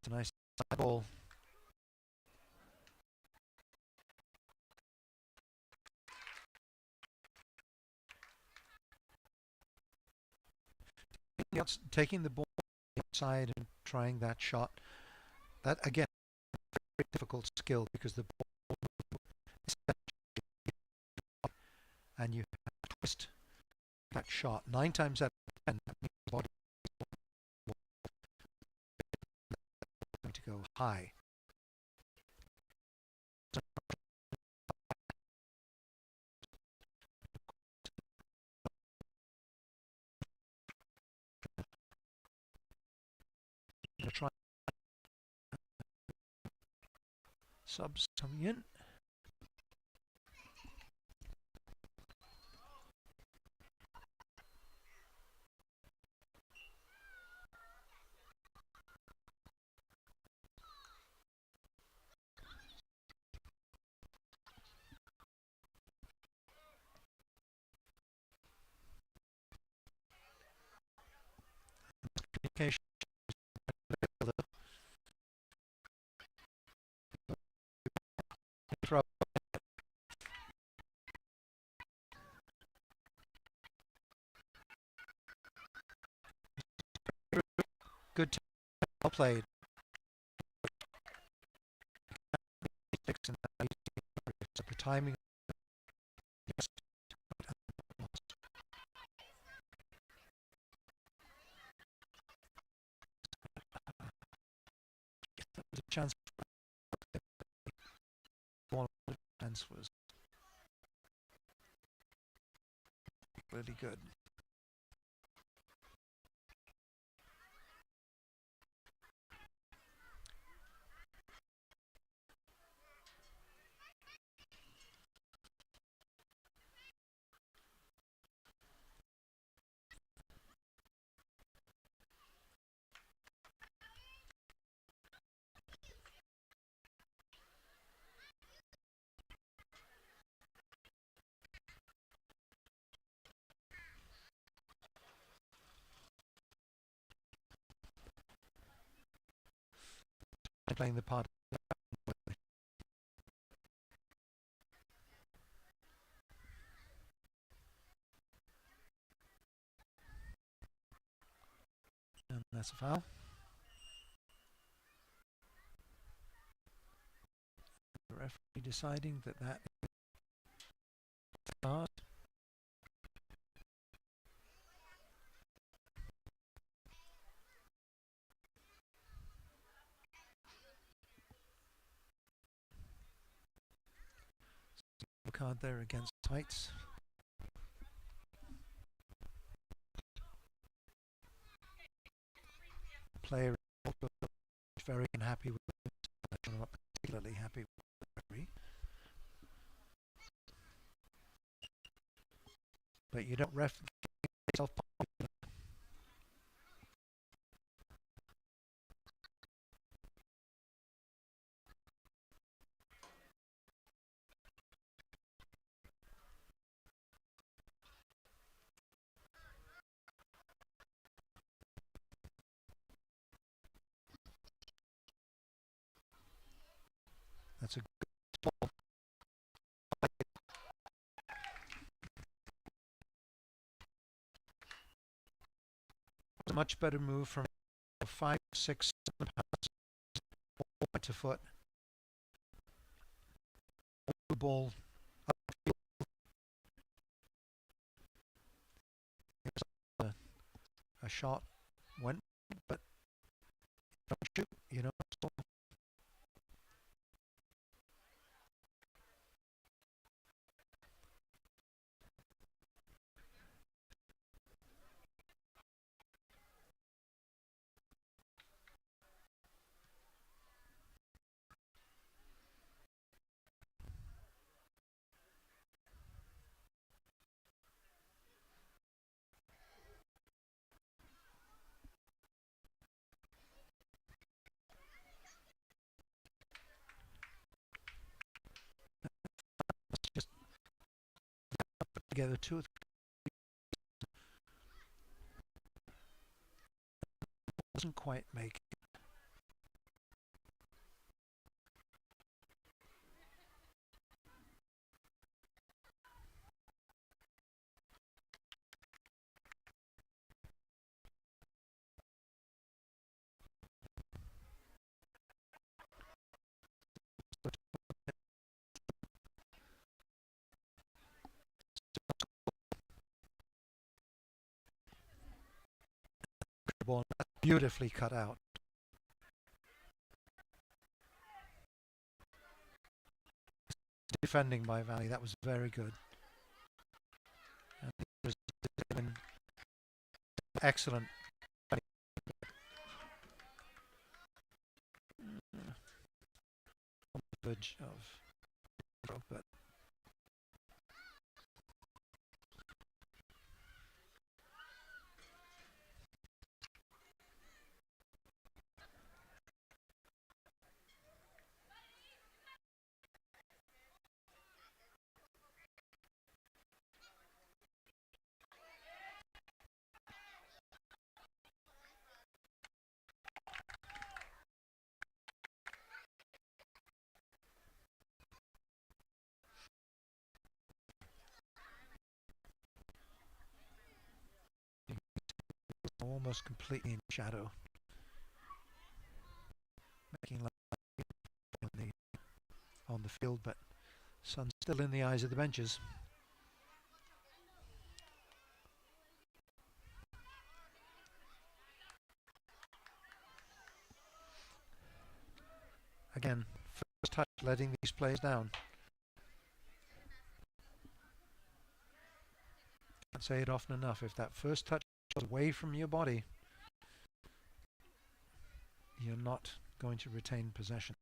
S2: It's a nice side ball. Taking the ball inside and trying that shot. That again, very difficult skill because the ball is and you have to twist that shot 9 times out of 10. That means the body is going to go high. I'm going to try subs coming in. Communication. Throw. Good, well played. The timing. The chance was really good. Playing the part. And that's a foul. The referee deciding that that card. Card there against Heights. Player very unhappy with it. I'm not particularly happy with the referee. But you don't ref yourself. That's a good ball. A much better move from 5, 6, 7 pounds to foot. The ball up. A shot went, but don't shoot, you know. Just put together 2 or 3. Doesn't quite make it. the ball. That's beautifully cut out. Defending by Valley, that was very good. And it was excellent. Verge of, but almost completely in shadow, making light on the field, but sun's still in the eyes of the benches. Again, first touch letting these players down. Can't say it often enough. If that first touch goes away from your body, you're not going to retain possession.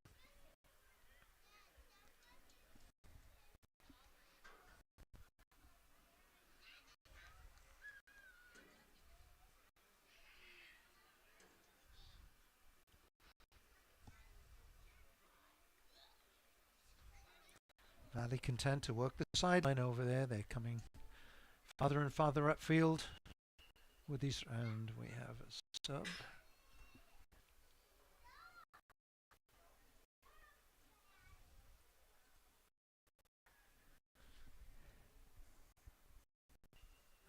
S2: Valley content to work the sideline over there. They're coming farther and farther upfield with these, and we have a sub.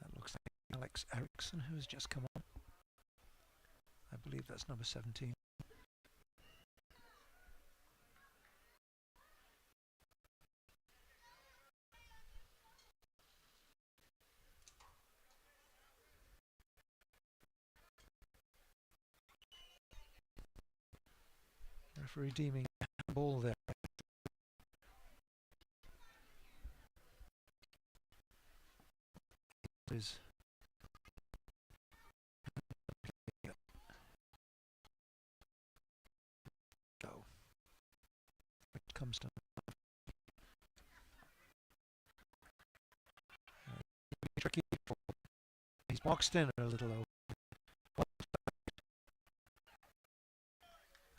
S2: That looks like Alex Eriksson, who has just come on. I believe that's number 17. Referee deeming ball there. Is go. It comes to tricky. He's boxed in a little over.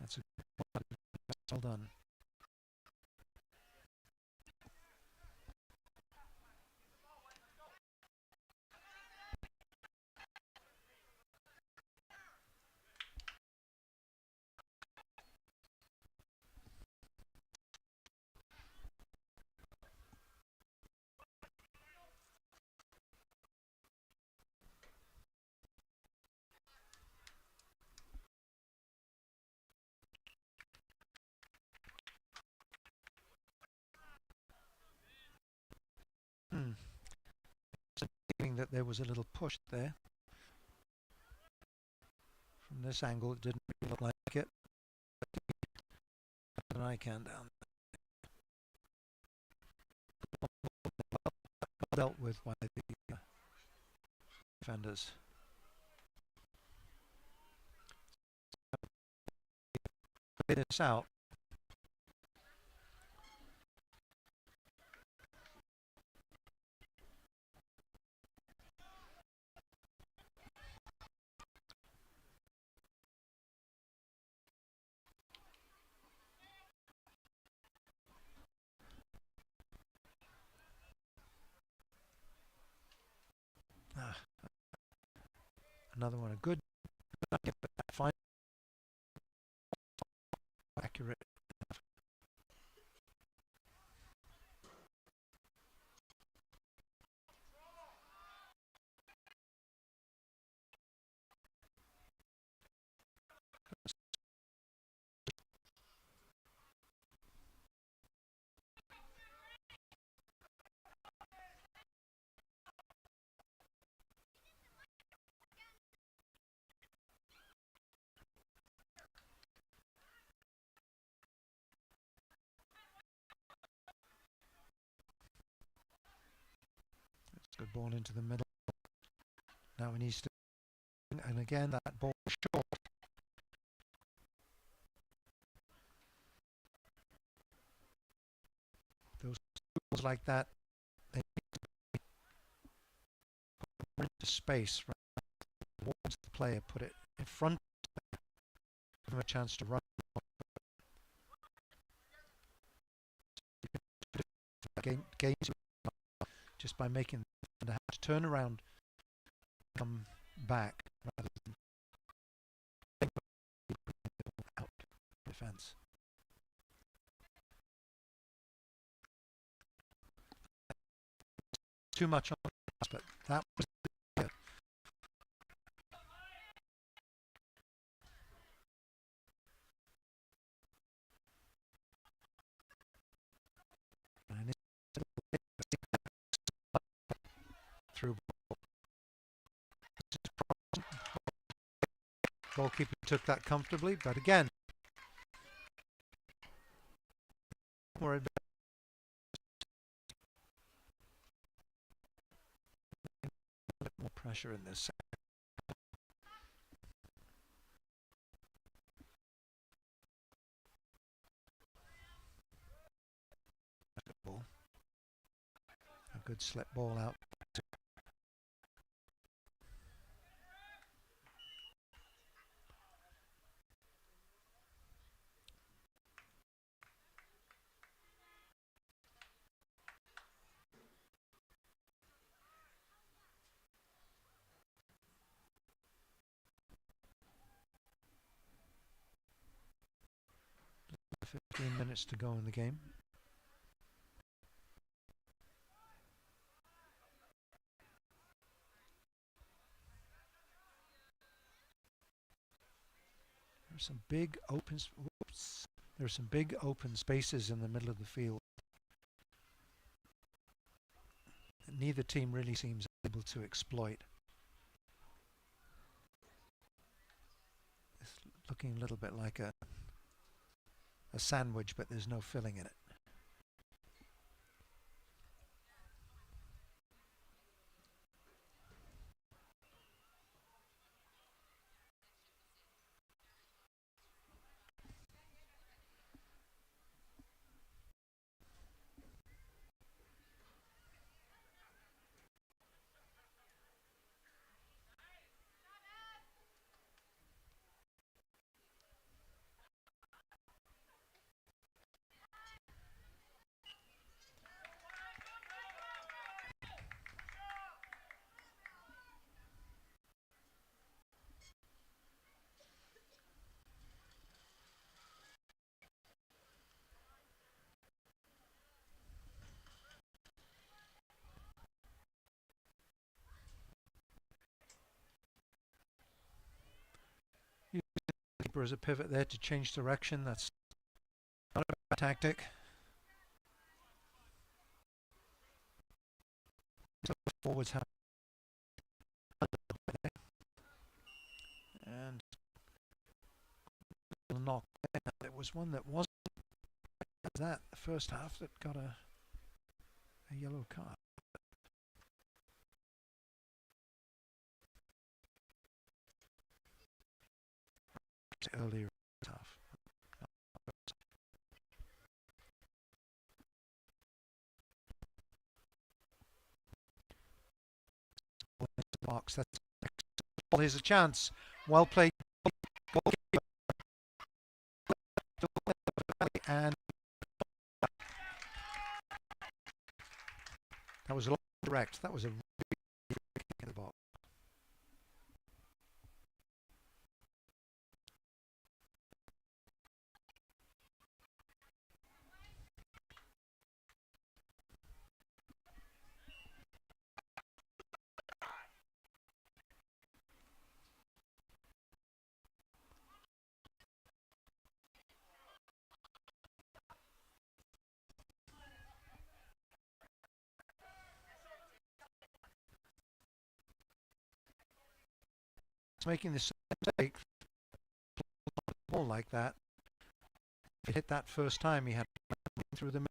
S2: That's a well done. That there was a little push there. From this angle, it didn't really look like it. But I can down. Dealt with by the defenders. This out. Another one, a good, fine, accurate. ball into the middle. Now he needs to, and again that ball short. Those balls like that, they need to be put into space right towards the player. Put it in front, give him a chance to run. Gain just by making them have to turn around, come back rather than out defense. Too much on the pass, but that was good. And through goalkeeper took that comfortably, but again, worried about a bit more pressure in this. Ball. A good slip ball out. Fifteen minutes to go in the game. There's some big open. Whoops. There's some big open spaces in the middle of the field. Neither team really seems able to exploit. It's looking a little bit like a sandwich, but there's no filling in it. As a pivot there to change direction. That's not a bad tactic. So forwards have and knock. It was one that wasn't that the first half that got a yellow card. Earlier half. Box. That's here's a chance. Well played. And that was a lot direct. That was a really kick in the box. Making the same mistake ball like that. If it hit that first time, he had through the middle.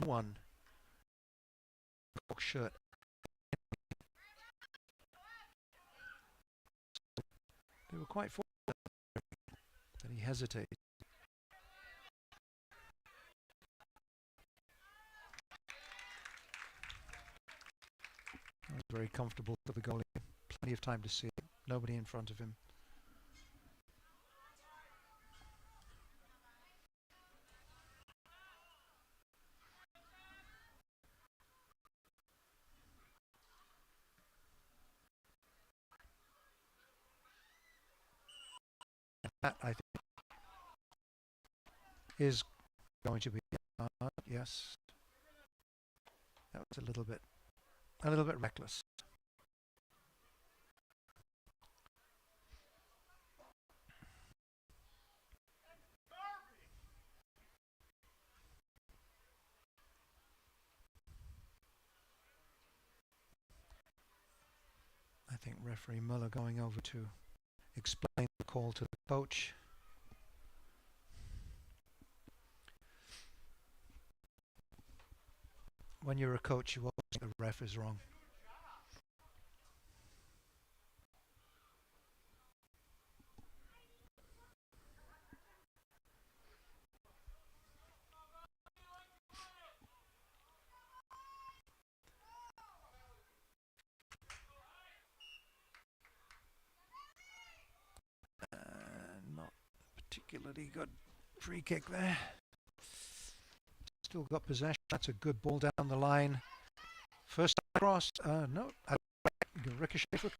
S2: One shirt They were quite fortunate that he hesitated. That was very comfortable for the goalie. Plenty of time to see it. Nobody in front of him. That, I think, is going to be yes. That was a little bit reckless. I think referee Muller going over to explain the call to the coach. When you're a coach, you always think the ref is wrong. Not particularly good free kick there. Still got possession. That's a good ball down the line. First cross. No. Ricochet for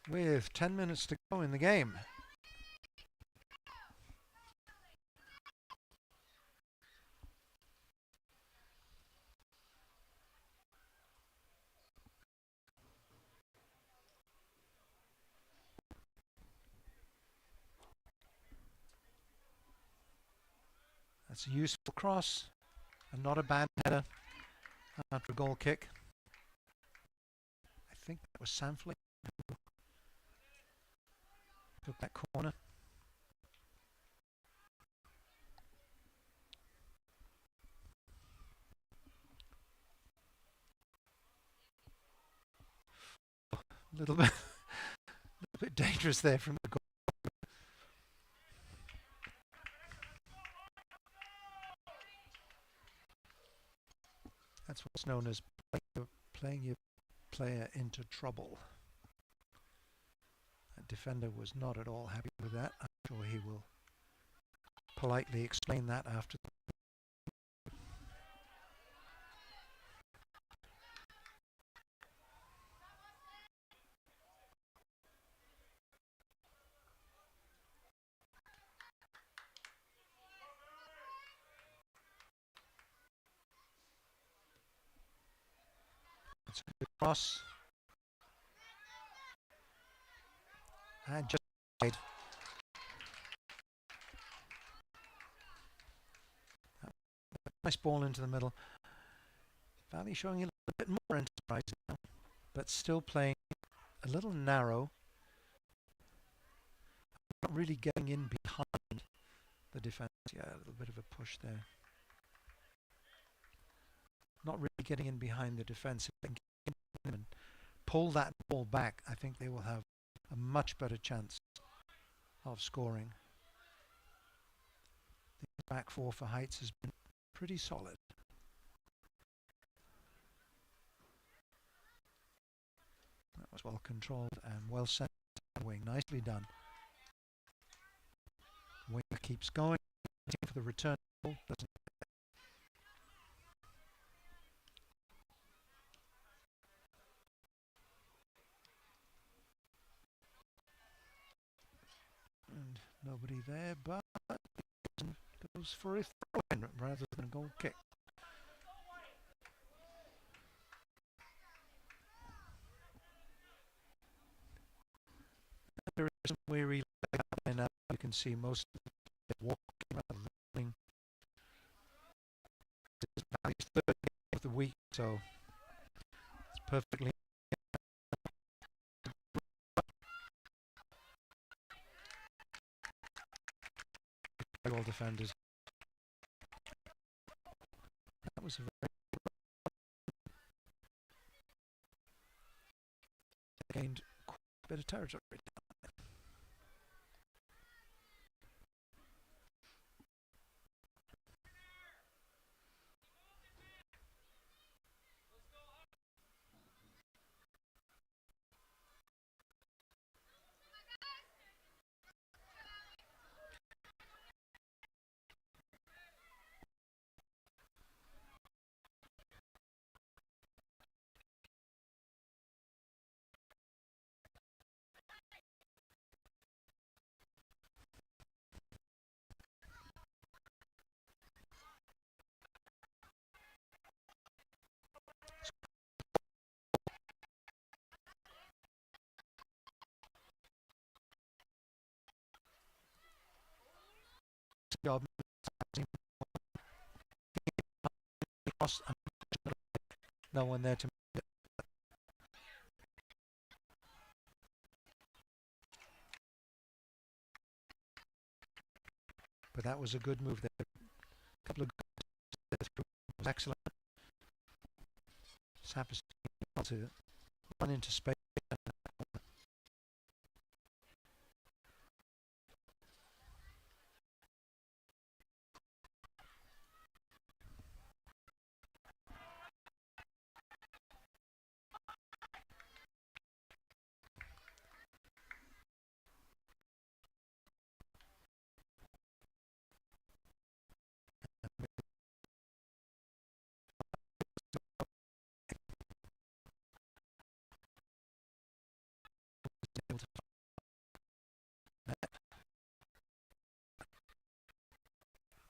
S2: with 10 minutes to go in the game. That's a useful cross and not a bad header after a goal kick. I think that was Sanfley who took that corner. A little bit dangerous there from the goal. That's what's known as playing your player into trouble. That defender was not at all happy with that. I'm sure he will politely explain that after. It's a good cross. And just wide. Nice ball into the middle. Valley showing a little bit more enterprise now, but still playing a little narrow. Not really getting in behind the defense. Yeah, a little bit of a push there. Not really getting in behind the defense. If they can get in and pull that ball back, I think they will have a much better chance of scoring. The back four for Heights has been pretty solid. That was well controlled and well sent wing. Nicely done. Winger keeps going for the return. Doesn't. And nobody there, but goes for a throw-in rather than a goal kick. There is some weary leg now. You can see most of it walking rather than running. It's Valley's third game of the week, so it's perfectly. All defenders. That was a very gained quite a bit of territory down job. No one there to. But that was a good move there. A couple of good was excellent. Sappers to run into space.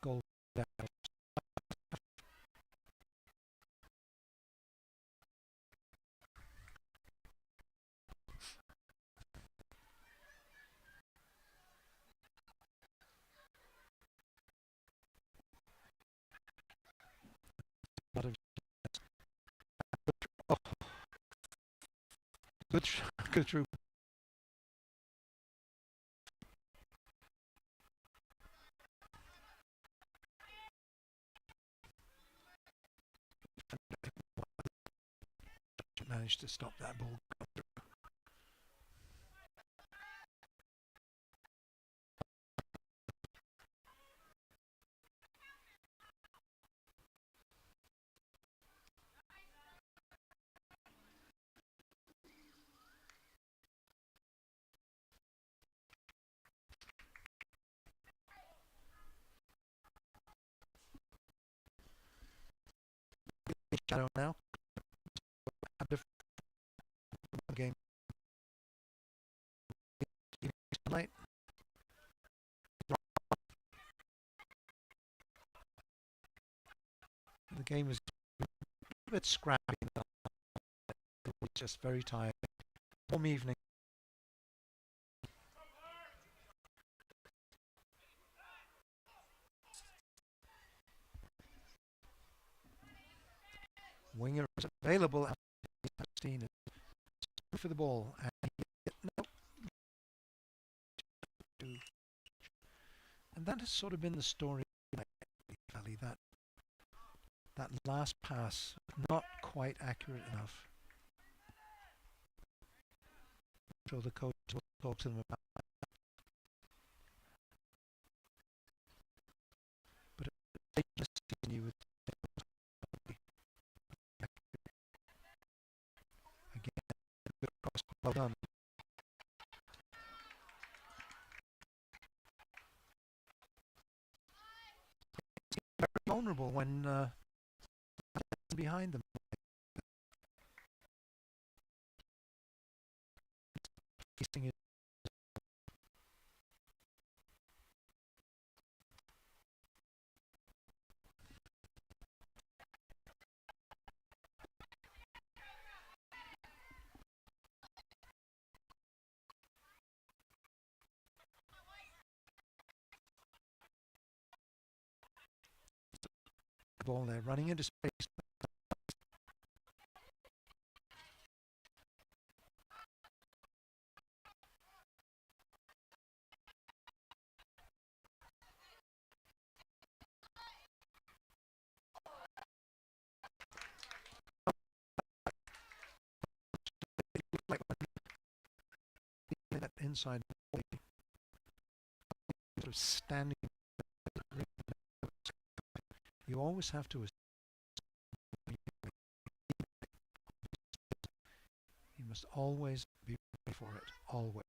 S2: Goal. Oh, good through. Managed to stop that ball. Shadow now. A different game tonight. The game is a bit scrappy. Just very tired. Warm evening. Winger is available. For the ball, and that has sort of been the story. That last pass not quite accurate enough. So the coach will talk to them about that. But you would again, well done. Very vulnerable when behind them. It. Ball there, running into space. That inside sort of standing, you always have to. You must always be ready for it. Always.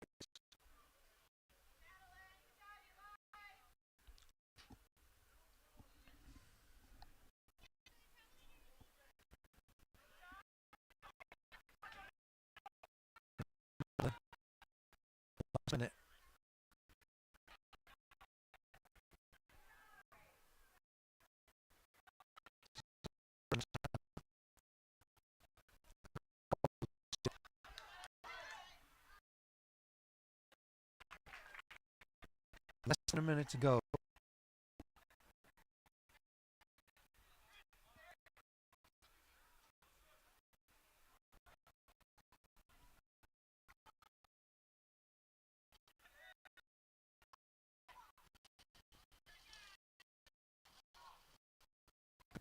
S2: Last minute. Less than a minute to go.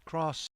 S2: cross.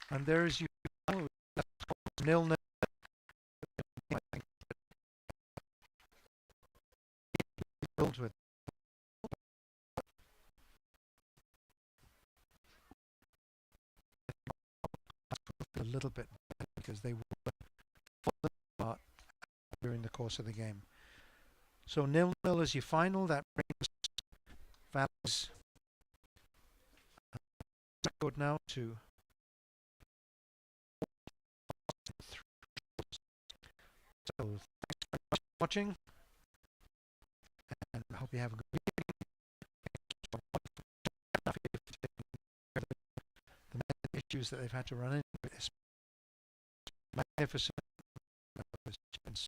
S2: And there's you 0-0. With a little bit because they were falling apart during the course of the game. So 0-0 is your final. That brings Valley's record now to 3. So thanks very much for watching, and I hope you have a good the issues that they've had to run into. It's magnificent.